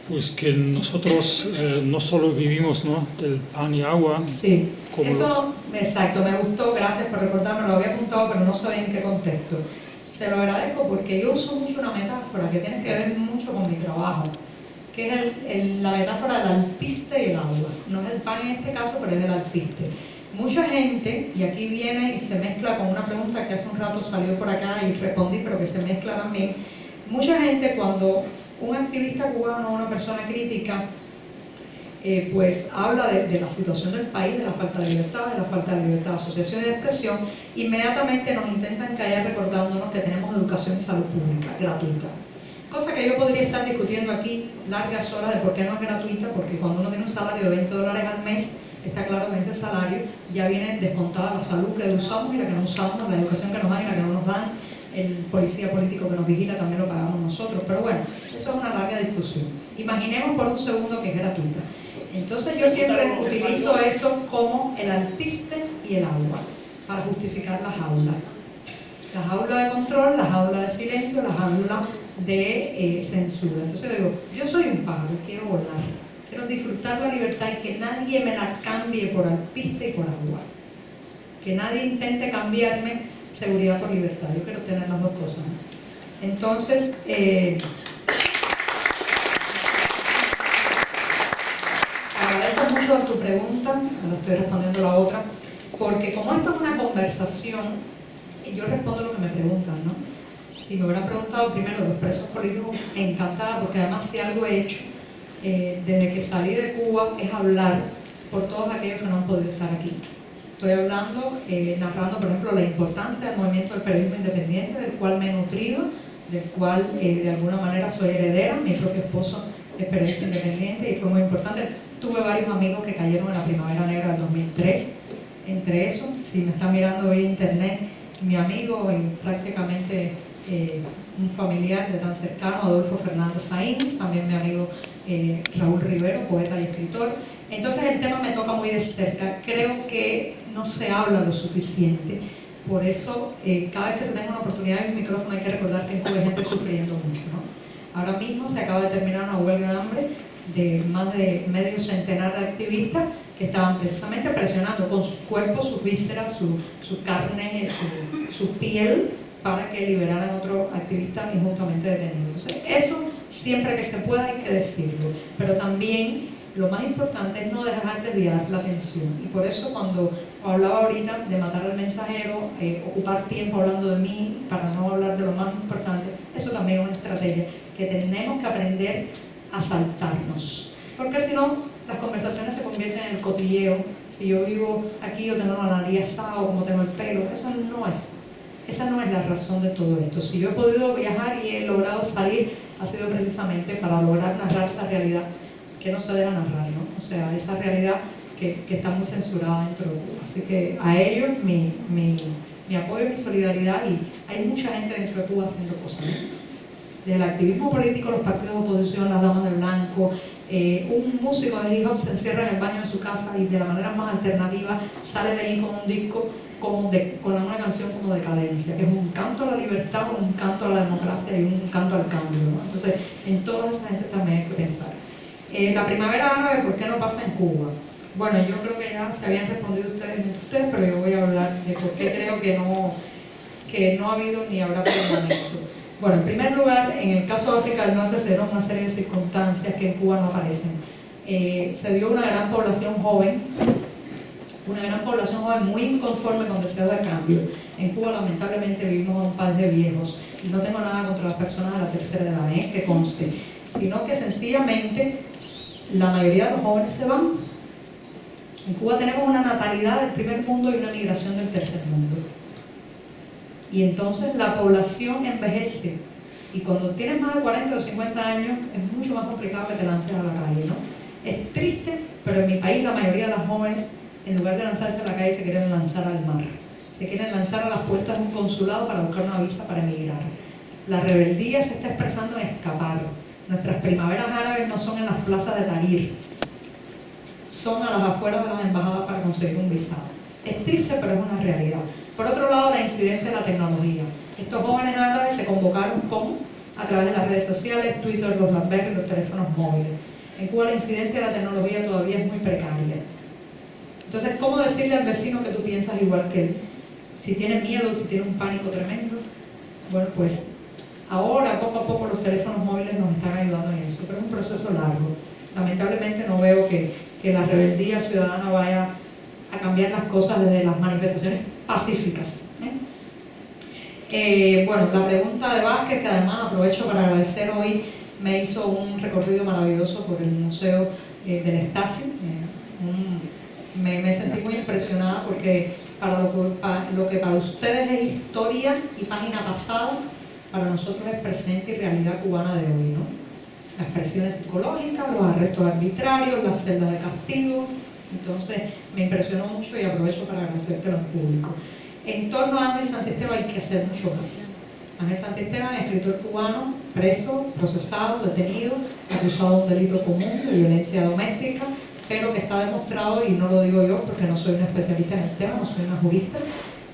Pues que nosotros no solo vivimos, ¿no?, del pan y agua. Sí, eso, exacto, me gustó, gracias por recordarme, lo había apuntado, pero no sabía en qué contexto. Se lo agradezco porque yo uso mucho una metáfora que tiene que ver mucho con mi trabajo, que es la metáfora del alpiste y el agua. No es el pan en este caso, pero es el alpiste. Mucha gente, y aquí viene y se mezcla con una pregunta que hace un rato salió por acá y respondí, pero que se mezcla también. Mucha gente, cuando un activista cubano, una persona crítica, pues habla de la situación del país, de la falta de libertad, de asociación y de expresión, inmediatamente nos intentan callar recordándonos que tenemos educación y salud pública gratuita. Cosa que yo podría estar discutiendo aquí largas horas de por qué no es gratuita, porque cuando uno tiene un salario de $20 al mes, está claro que en ese salario ya viene descontada la salud que usamos y la que no usamos, la educación que nos dan y la que no nos dan, el policía político que nos vigila también lo pagamos nosotros, pero bueno, eso es una larga discusión. Imaginemos por un segundo que es gratuita. Entonces yo siempre utilizo eso como el alpiste y el aula, para justificar la jaula. La jaula de control, la jaula de silencio, la jaula de censura. Entonces yo digo, yo soy un pájaro y quiero volar, quiero disfrutar la libertad y que nadie me la cambie por alpiste y por agua. Que nadie intente cambiarme seguridad por libertad. Yo quiero tener las dos cosas, ¿no? Entonces, agradezco mucho tu pregunta, ahora estoy respondiendo la otra, porque como esto es una conversación, yo respondo lo que me preguntan, ¿no? Si me hubieran preguntado primero de los presos políticos, encantada, porque además si algo he hecho desde que salí de Cuba es hablar por todos aquellos que no han podido estar aquí. Estoy hablando, narrando, por ejemplo, la importancia del movimiento del periodismo independiente, del cual me he nutrido, del cual de alguna manera soy heredera. Mi propio esposo es periodista independiente y fue muy importante. Tuve varios amigos que cayeron en la Primavera Negra del 2003, Entre eso, si me está mirando vía internet, mi amigo y prácticamente un familiar de tan cercano, Adolfo Fernández Sainz, también mi amigo Raúl Rivero, poeta y escritor. Entonces el tema me toca muy de cerca. Creo que no se habla lo suficiente. Por eso, cada vez que se tenga una oportunidad y un micrófono, hay que recordar que en Cuba hay gente sufriendo mucho, ¿no? Ahora mismo se acaba de terminar una huelga de hambre de más de medio centenar de activistas que estaban precisamente presionando con sus cuerpos, sus vísceras, su carne, su piel, para que liberaran a otro activista injustamente detenido. Entonces, eso siempre que se pueda hay que decirlo, pero también lo más importante es no dejar desviar la atención. Y por eso cuando hablaba ahorita de matar al mensajero, ocupar tiempo hablando de mí para no hablar de lo más importante, eso también es una estrategia que tenemos que aprender a saltarnos. Porque si no, las conversaciones se convierten en el cotilleo. Si yo vivo aquí, yo tengo la nariz asada o como tengo el pelo, esa no es la razón de todo esto. Si yo he podido viajar y he logrado salir, ha sido precisamente para lograr narrar esa realidad que no se deja narrar, ¿no? O sea, esa realidad que está muy censurada dentro de Cuba. Así que a ellos mi apoyo y mi solidaridad, y hay mucha gente dentro de Cuba haciendo cosas, ¿no? Desde el activismo político, los partidos de oposición, las damas de blanco, un músico de hip hop se encierra en el baño de su casa y de la manera más alternativa sale de ahí con un disco con una canción como Decadencia, que es un canto a la libertad, un canto a la democracia y un canto al cambio, ¿no? Entonces, en toda esa gente también hay que pensar. La primavera árabe, ¿por qué no pasa en Cuba? Bueno, yo creo que ya se habían respondido ustedes, pero yo voy a hablar de por qué creo que no ha habido ni habrá por el momento. Bueno, en primer lugar, en el caso de África del Norte se dieron una serie de circunstancias que en Cuba no aparecen. Se dio una gran población joven muy inconforme con deseos de cambio. En Cuba lamentablemente vivimos en un país de viejos, y no tengo nada contra las personas de la tercera edad, que conste, sino que sencillamente la mayoría de los jóvenes se van. En Cuba tenemos una natalidad del primer mundo y una migración del tercer mundo. Y entonces la población envejece, y cuando tienes más de 40 o 50 años es mucho más complicado que te lances a la calle, ¿no? Es triste, pero en mi país la mayoría de las jóvenes, en lugar de lanzarse a la calle, se quieren lanzar al mar. Se quieren lanzar a las puertas de un consulado para buscar una visa para emigrar. La rebeldía se está expresando en escapar. Nuestras primaveras árabes no son en las plazas de Tahrir, son a las afueras de las embajadas para conseguir un visado. Es triste, pero es una realidad. Por otro lado, la incidencia de la tecnología. Estos jóvenes árabes se convocaron ¿cómo? A través de las redes sociales, Twitter, los BlackBerry, los teléfonos móviles. En Cuba la incidencia de la tecnología todavía es muy precaria. Entonces, ¿cómo decirle al vecino que tú piensas igual que él? Si tiene miedo, si tiene un pánico tremendo. Bueno, pues ahora, poco a poco, los teléfonos móviles nos están ayudando en eso, pero es un proceso largo. Lamentablemente no veo que la rebeldía ciudadana vaya a cambiar las cosas desde las manifestaciones pacíficas. Bueno, la pregunta de Vázquez, que además aprovecho para agradecer hoy, me hizo un recorrido maravilloso por el Museo del Stasi. Me sentí muy impresionada porque lo que para ustedes es historia y página pasada, para nosotros es presente y realidad cubana de hoy, ¿no? Las presiones psicológicas, los arrestos arbitrarios, las celdas de castigo. Entonces me impresionó mucho y aprovecho para agradecértelo en público. En torno a Ángel Santisteban hay que hacer mucho más. Ángel Santisteban es escritor cubano, preso, procesado, detenido, acusado de un delito común de violencia doméstica, pero que está demostrado, y no lo digo yo porque no soy una especialista en el tema, no soy una jurista,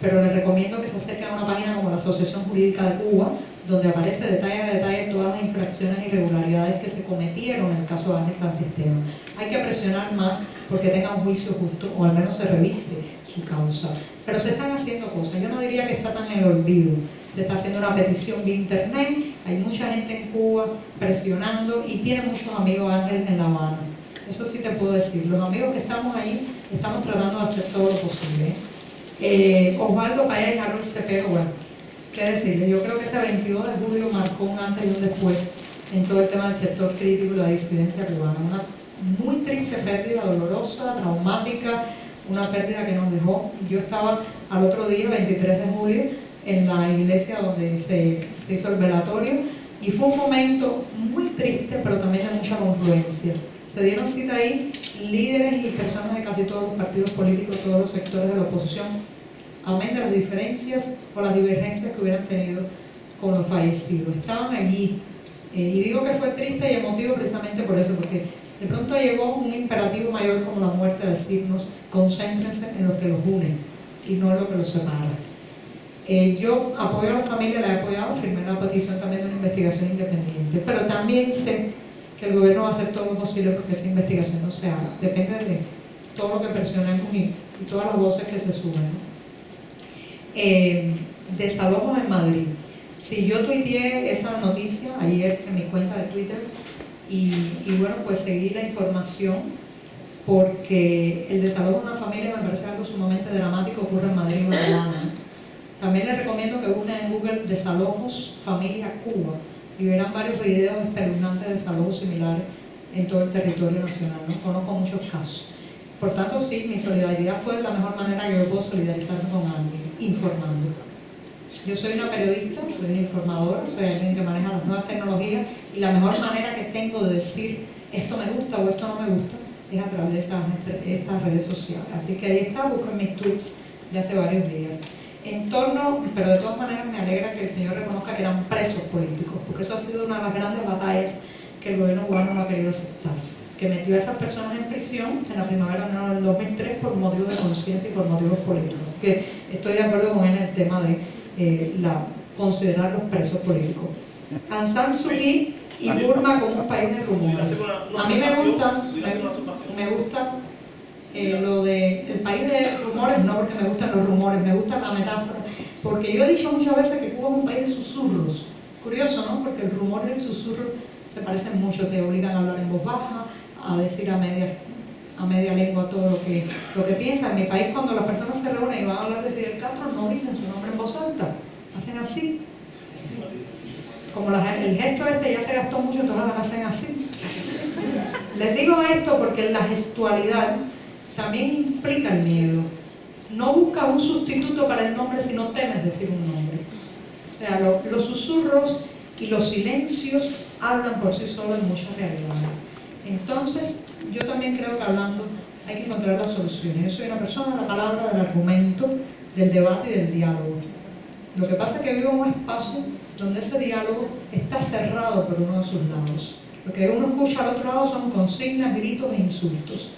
pero les recomiendo que se acerquen a una página como la Asociación Jurídica de Cuba, donde aparece detalle a detalle todas las infracciones e irregularidades que se cometieron en el caso de Ángel Santisteban. Hay que presionar más porque tenga un juicio justo, o al menos se revise su causa. Pero se están haciendo cosas. Yo no diría que está tan en el olvido. Se está haciendo una petición vía internet, hay mucha gente en Cuba presionando, y tiene muchos amigos Ángel en La Habana. Eso sí te puedo decir. Los amigos que estamos ahí estamos tratando de hacer todo lo posible. Osvaldo Payá y Harold Cepero, bueno, ¿qué decirles? Yo creo que ese 22 de julio marcó un antes y un después en todo el tema del sector crítico y la disidencia cubana. Una muy triste pérdida, dolorosa, traumática, una pérdida que nos dejó. Yo estaba al otro día, 23 de julio, en la iglesia donde se hizo el velatorio, y fue un momento muy triste, pero también de mucha confluencia. Se dieron cita ahí líderes y personas de casi todos los partidos políticos, todos los sectores de la oposición, amén de las diferencias o las divergencias que hubieran tenido con los fallecidos. Estaban allí. Y digo que fue triste y emotivo precisamente por eso, porque de pronto llegó un imperativo mayor como la muerte a decirnos: concéntrense en lo que los une y no en lo que los separa. Yo apoyo a la familia, la he apoyado, firmé la petición también de una investigación independiente, pero también sé que el gobierno va a hacer todo lo posible porque esa investigación no se haga. Depende de todo lo que presionemos y todas las voces que se suben, ¿no? Desalojos en Madrid. Si yo tuiteé esa noticia ayer en mi cuenta de Twitter y bueno, pues seguí la información porque el desalojo de una familia me parece algo sumamente dramático, ocurre en Madrid y en La Habana. También les recomiendo que busquen en Google desalojos familia Cuba y verán varios videos espeluznantes de desalojos similares en todo el territorio nacional, ¿no? Conozco muchos casos. Por tanto, sí, mi solidaridad fue de la mejor manera que yo puedo solidarizarme con alguien, informando. Yo soy una periodista, soy una informadora, soy alguien que maneja las nuevas tecnologías y la mejor manera que tengo de decir esto me gusta o esto no me gusta es a través de estas redes sociales. Así que ahí está, busquen mis tweets de hace varios días. Pero de todas maneras me alegra que el señor reconozca que eran presos políticos, porque eso ha sido una de las grandes batallas que el gobierno cubano no ha querido aceptar, que metió a esas personas en prisión en la primavera del 2003 por motivos de conciencia y por motivos políticos. Así que estoy de acuerdo con él en el tema de considerar los presos políticos. Aung San Suu Kyi y Burma como un país de rumores. A mí me gusta lo de el país de rumores, no porque me gustan los rumores, me gusta la metáfora, porque yo he dicho muchas veces que Cuba es un país de susurros. Curioso, ¿no? Porque el rumor y el susurro se parecen mucho, te obligan a hablar en voz baja, a decir a media lengua todo lo que piensan. En mi país, cuando las personas se reúnen y van a hablar de Fidel Castro, no dicen su nombre en voz alta, hacen así. Como el gesto ya se gastó mucho, entonces ahora hacen así. Les digo esto porque la gestualidad también implica el miedo. No buscas un sustituto para el nombre si no temes decir un nombre. O sea, los susurros y los silencios hablan por sí solos en muchas realidades. Entonces, yo también creo que hablando hay que encontrar las soluciones. Yo soy una persona de la palabra, del argumento, del debate y del diálogo. Lo que pasa es que vivo en un espacio donde ese diálogo está cerrado por uno de sus lados. Lo que uno escucha al otro lado son consignas, gritos e insultos.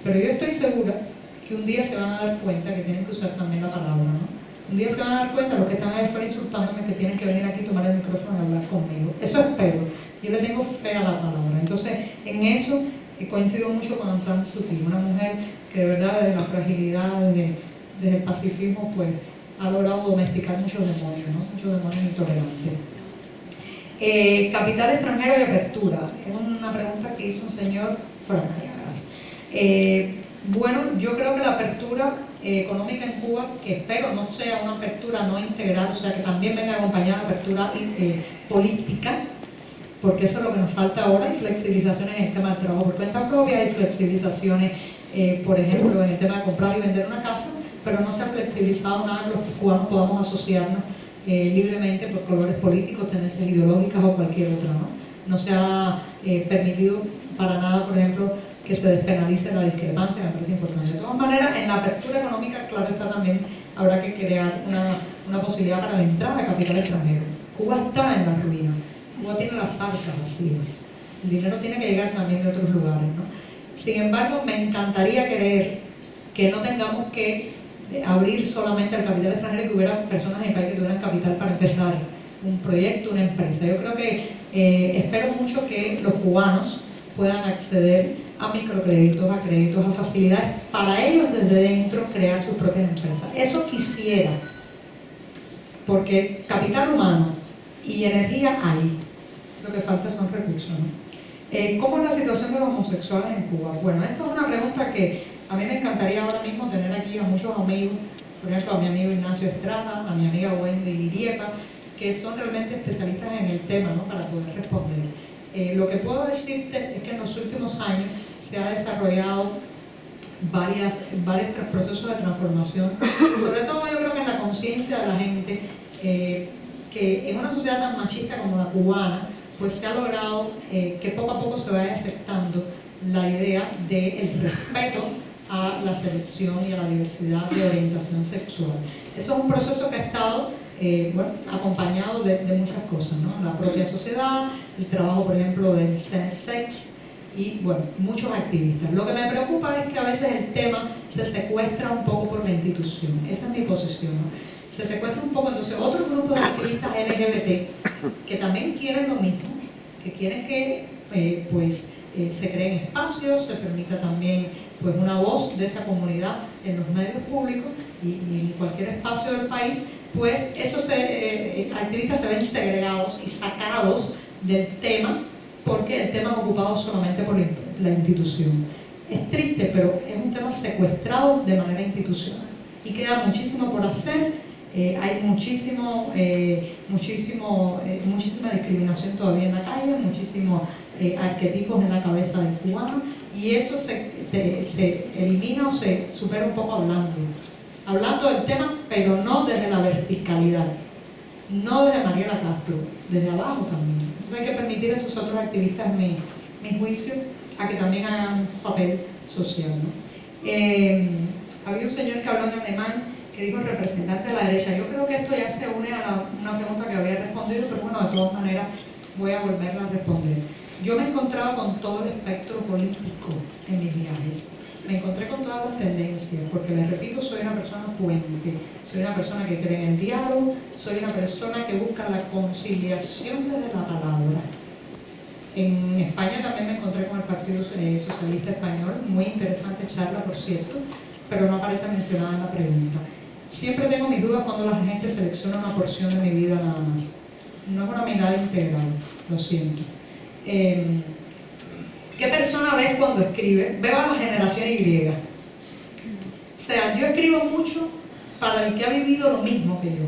Pero yo estoy segura que un día se van a dar cuenta que tienen que usar también la palabra, ¿no? Un día se van a dar cuenta, los que están ahí afuera insultándome, que tienen que venir aquí, tomar el micrófono y hablar conmigo. Eso espero. Yo le tengo fe a la palabra. Entonces, en eso coincido mucho con Aung San Suu Kyi, una mujer que de verdad desde la fragilidad, desde el pacifismo, pues ha logrado domesticar muchos demonios, ¿no? Muchos demonios intolerantes. Capital extranjero y apertura. Es una pregunta que hizo un señor por acá, gracias. Bueno, yo creo que la apertura económica en Cuba, que espero no sea una apertura no integral, o sea que también venga acompañada de apertura política, porque eso es lo que nos falta ahora. Hay flexibilizaciones en el tema del trabajo por cuenta propia, hay flexibilizaciones, por ejemplo, en el tema de comprar y vender una casa, pero no se ha flexibilizado nada que los cubanos podamos asociarnos libremente por colores políticos, tendencias ideológicas o cualquier otra, ¿no? No se ha permitido para nada, por ejemplo, que se despenalice la discrepancia, que me parece importante. De todas maneras, en la apertura económica, claro está, también habrá que crear una posibilidad para la entrada de capital extranjero. Cuba está en la ruina, Cuba tiene las arcas vacías, el dinero tiene que llegar también de otros lugares, ¿no? Sin embargo, me encantaría creer que no tengamos que abrir solamente al capital extranjero y que hubiera personas en el país que tuvieran capital para empezar un proyecto, una empresa. Yo creo que espero mucho que los cubanos puedan acceder a microcréditos, a créditos, a facilidades para ellos desde dentro crear sus propias empresas. Eso quisiera, porque capital humano y energía hay, lo que falta son recursos, ¿no? ¿Cómo es la situación de los homosexuales en Cuba? Bueno, esta es una pregunta que a mí me encantaría ahora mismo tener aquí a muchos amigos, por ejemplo a mi amigo Ignacio Estrada, a mi amiga Wendy Iriepa, que son realmente especialistas en el tema, ¿no? Para poder responder. Lo que puedo decirte es que en los últimos años se ha desarrollado varios procesos de transformación, sobre todo yo creo que en la conciencia de la gente, que en una sociedad tan machista como la cubana, pues se ha logrado que poco a poco se vaya aceptando la idea del respeto a la selección y a la diversidad de orientación sexual. Eso es un proceso que ha estado acompañado de muchas cosas, ¿no? La propia sociedad, el trabajo, por ejemplo, del Sex y muchos activistas. Lo que me preocupa es que a veces el tema se secuestra un poco por la institución. Esa es mi posición, ¿no? Se secuestra un poco, entonces otros grupos de activistas LGBT que también quieren lo mismo, que quieren que se creen espacios, se permita también una voz de esa comunidad en los medios públicos y en cualquier espacio del país, pues esos activistas se ven segregados y sacados del tema porque el tema es ocupado solamente por la institución. Es triste, pero es un tema secuestrado de manera institucional y queda muchísimo por hacer. Hay muchísima discriminación todavía en la calle, muchísimos arquetipos en la cabeza del cubano, y eso se elimina o se supera un poco hablando del tema, pero no desde la verticalidad, no desde Mariela Castro, desde abajo también. Entonces hay que permitir a esos otros activistas, en mi juicio, a que también hagan un papel social, ¿no? Había un señor que habló en alemán que dijo representante de la derecha. Yo creo que esto ya se une a una pregunta que había respondido, pero bueno, de todas maneras voy a volverla a responder. Yo me encontraba con todo el espectro político en mis viajes. Me encontré con todas las tendencias, porque les repito, soy una persona puente, soy una persona que cree en el diálogo, soy una persona que busca la conciliación desde la palabra. En España también me encontré con el Partido Socialista Español, muy interesante charla, por cierto, pero no aparece mencionada en la pregunta. Siempre tengo mis dudas cuando la gente selecciona una porción de mi vida nada más. No es una mirada integral, lo siento. ¿Qué persona ves cuando escribe? Veo a la generación Y. O sea, yo escribo mucho para el que ha vivido lo mismo que yo.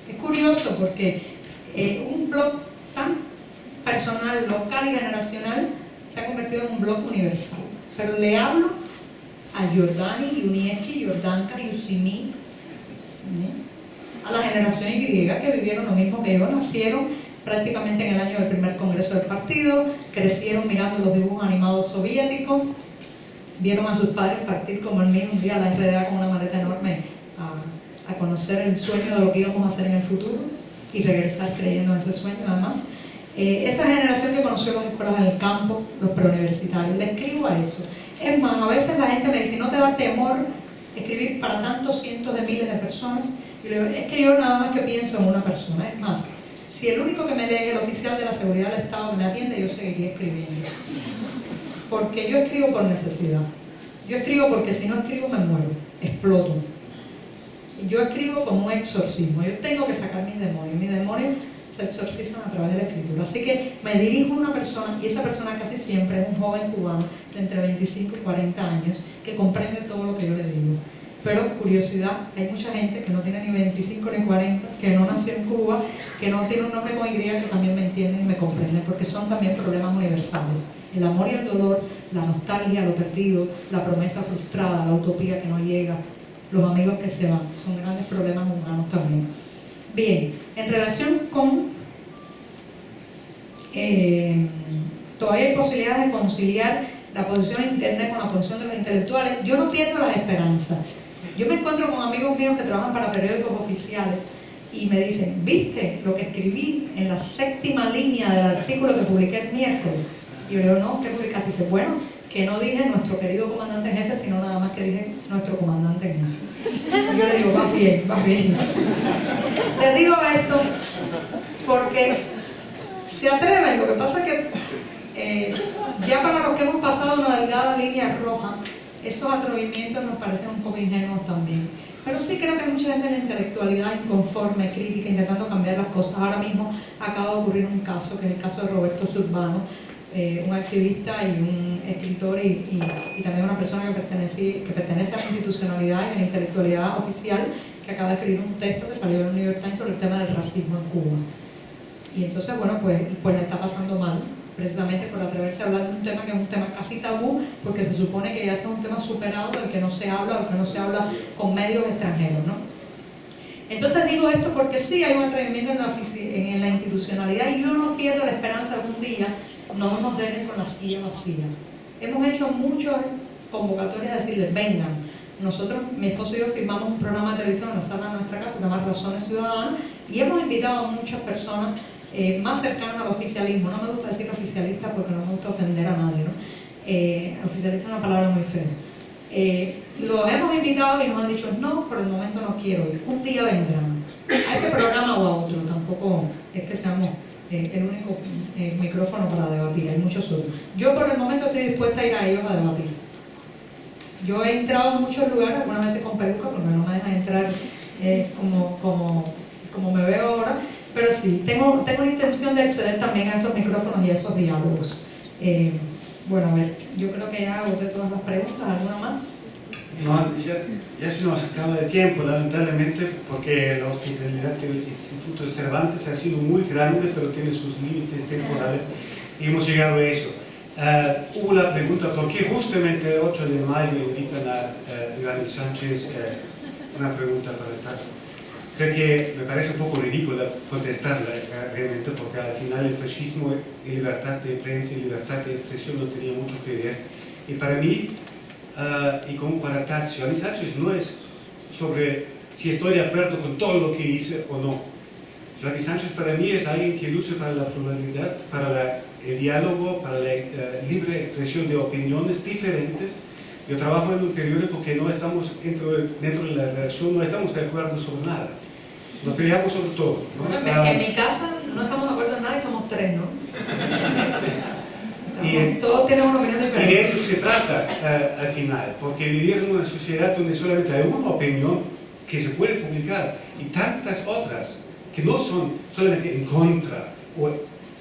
Es curioso porque un blog tan personal, local y generacional se ha convertido en un blog universal. Pero le hablo a Giordani, Junieski, Jordanka, Yusimi, a la generación Y que vivieron lo mismo que yo, nacieron prácticamente en el año del primer congreso del partido, crecieron mirando los dibujos animados soviéticos, vieron a sus padres partir como el mío un día a la RDA con una maleta enorme a conocer el sueño de lo que íbamos a hacer en el futuro y regresar creyendo en ese sueño además. Esa generación que conoció las escuelas en el campo, los preuniversitarios, le escribo a eso. Es más, a veces la gente me dice, ¿no te da temor escribir para tantos cientos de miles de personas? Y le digo, es que yo nada más que pienso en una persona. Es más, si el único que me dé el oficial de la seguridad del Estado que me atiende, yo seguiría escribiendo. Porque yo escribo por necesidad. Yo escribo porque si no escribo me muero, exploto. Yo escribo como un exorcismo. Yo tengo que sacar mis demonios. Mis demonios se exorcizan a través de la escritura. Así que me dirijo a una persona, y esa persona casi siempre es un joven cubano de entre 25 y 40 años que comprende todo lo que yo le digo. Pero curiosidad, hay mucha gente que no tiene ni 25 ni 40, que no nació en Cuba, que no tiene un nombre con Y, que también me entienden y me comprenden, porque son también problemas universales. El amor y el dolor, la nostalgia, lo perdido, la promesa frustrada, la utopía que no llega, los amigos que se van, son grandes problemas humanos también. Bien, en relación con todavía hay posibilidades de conciliar la posición de Internet con la posición de los intelectuales. Yo no pierdo las esperanzas. Yo me encuentro con amigos míos que trabajan para periódicos oficiales y me dicen, ¿viste lo que escribí en la 7ª línea del artículo que publiqué el miércoles? Y yo le digo, no, ¿qué publicaste? Y dice, bueno, que no dije nuestro querido comandante en jefe, sino nada más que dije nuestro comandante en jefe. Y yo le digo, vas bien, vas bien. Les digo esto porque se atreven. Lo que pasa es que ya para los que hemos pasado una delgada línea roja, esos atrevimientos nos parecen un poco ingenuos también. Pero sí creo que hay mucha gente en la intelectualidad inconforme, crítica, intentando cambiar las cosas. Ahora mismo acaba de ocurrir un caso, que es el caso de Roberto Zurbano, un activista y un escritor y también una persona que pertenece a la institucionalidad y a la intelectualidad oficial, que acaba de escribir un texto que salió en el New York Times sobre el tema del racismo en Cuba. Y entonces, bueno, pues le está pasando mal, precisamente por atreverse a hablar de un tema que es un tema casi tabú, porque se supone que ya es un tema superado del que no se habla, o que no se habla con medios extranjeros, ¿no? Entonces digo esto porque sí hay un atrevimiento en la institucionalidad, y yo no pierdo la esperanza de un día no nos dejen con la silla vacía. hemos hecho muchas convocatorias de decirles, vengan. Nosotros, mi esposo y yo, firmamos un programa de televisión en la sala de nuestra casa, se llama Razones Ciudadanas, y hemos invitado a muchas personas más cercanas al oficialismo. No me gusta decir oficialista porque no me gusta ofender a nadie, ¿no? Oficialista es una palabra muy fea. Los hemos invitado y nos han dicho, no, por el momento no quiero ir. Un día vendrán a ese programa o a otro. Tampoco es que seamos el único micrófono para debatir, hay muchos otros. Yo por el momento estoy dispuesta a ir a ellos a debatir. Yo he entrado en muchos lugares, algunas veces con peluca, porque no me dejan entrar como me veo ahora, pero sí, tengo una intención de acceder también a esos micrófonos y a esos diálogos. Bueno, a ver, yo creo que ya agoté todas las preguntas, ¿alguna más? No, ya se nos acaba el tiempo, lamentablemente, porque la hospitalidad del Instituto de Cervantes ha sido muy grande, pero tiene sus límites temporales, y hemos llegado a eso. Hubo la pregunta, ¿por qué justamente el 8 de mayo invitan a Iván Sánchez? Una pregunta para el TATS. Creo que me parece un poco ridículo contestarla realmente, porque al final el fascismo y libertad de prensa y libertad de expresión no tenía mucho que ver. Y para mí, y como para TATS, Iván Sánchez no es sobre si estoy de acuerdo con todo lo que dice o no. Iván Sánchez para mí es alguien que lucha para la pluralidad, para el diálogo, para la libre expresión de opiniones diferentes. Yo trabajo en un periódico que no estamos dentro de la redacción, no estamos de acuerdo sobre nada. Nos peleamos sobre todo, ¿no? Bueno, en mi casa no estamos de acuerdo en nada y somos tres, ¿no? Sí. Todos tienen una opinión diferente. Y de eso se trata al final, porque vivir en una sociedad donde solamente hay una opinión que se puede publicar y tantas otras que no son solamente en contra o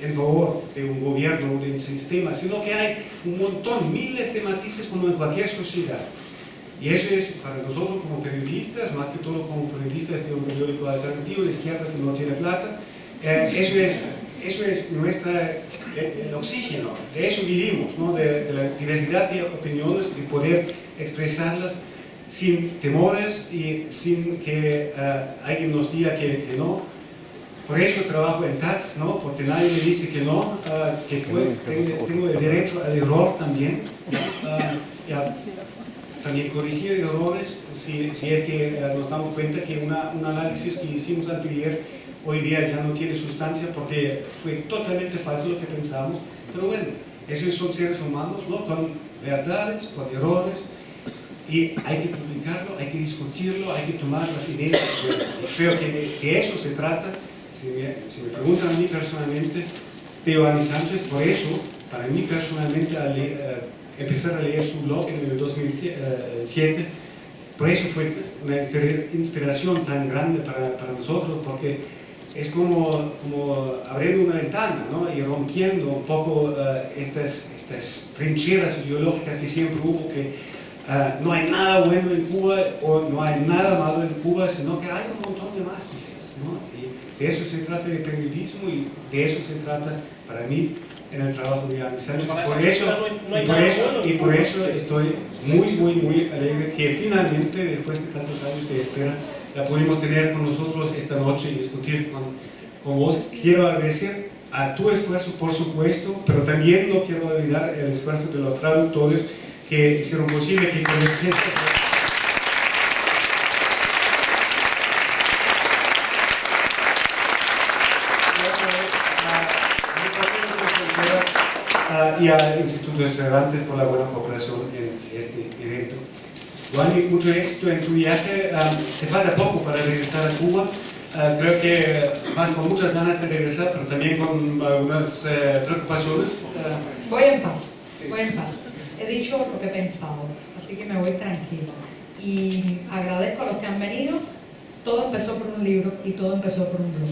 en favor de un gobierno o de un sistema, sino que hay un montón, miles de matices como en cualquier sociedad. Y eso es para nosotros como periodistas, más que todo como periodistas de un periódico alternativo de izquierda que no tiene plata, eso es el oxígeno, de eso vivimos, ¿no? de la diversidad de opiniones y poder expresarlas sin temores y sin que alguien nos diga que no. Por eso trabajo en TATS, ¿no? Porque nadie me dice que no, tengo el derecho al error también, también corregir errores si es que nos damos cuenta que un análisis que hicimos anteayer hoy día ya no tiene sustancia porque fue totalmente falso lo que pensamos, pero bueno, esos son seres humanos, ¿no? Con verdades, con errores, y hay que publicarlo, hay que discutirlo, hay que tomar las ideas. Creo que de eso se trata. Si me preguntan a mí personalmente, de Iván Sánchez, por eso, para mí personalmente, empezar a leer su blog en el 2007, por eso fue una inspiración tan grande para nosotros, porque es como abriendo una ventana, ¿no? Y rompiendo un poco estas trincheras ideológicas que siempre hubo, que no hay nada bueno en Cuba o no hay nada malo en Cuba, sino que hay un montón de matices, ¿no? Y de eso se trata el periodismo y de eso se trata para mí en el trabajo de Iván Sánchez. Por eso estoy muy alegre que finalmente, después de tantos años de espera, la pudimos tener con nosotros esta noche y discutir con vos. Quiero agradecer a tu esfuerzo, por supuesto, pero también no quiero olvidar el esfuerzo de los traductores que hicieron posible que conociera. Y al Instituto de Cervantes por la buena cooperación en este evento. Giovanni, mucho éxito en tu viaje. Te falta poco para regresar a Cuba. Creo que vas con muchas ganas de regresar, pero también con algunas preocupaciones. Voy en paz, voy en paz. He dicho lo que he pensado, así que me voy tranquila. Y agradezco a los que han venido. Todo empezó por un libro y todo empezó por un blog.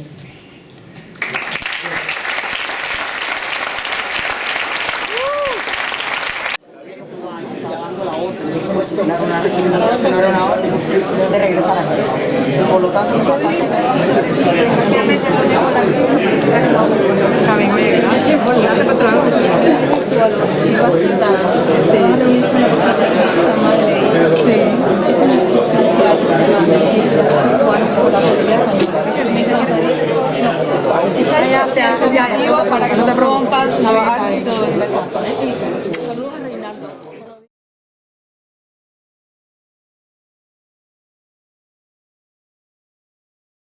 Una recomendación que no era una orden de regresar aquí. Por lo tanto, especialmente ponemos la también, oye, gracias. Bueno, gracias por trabajo. Sí, se va a reunir con la persona que se llama de... Sí. Esta es la sección que se llama de 5 años por la posibilidad. Esta ya se ha copiado.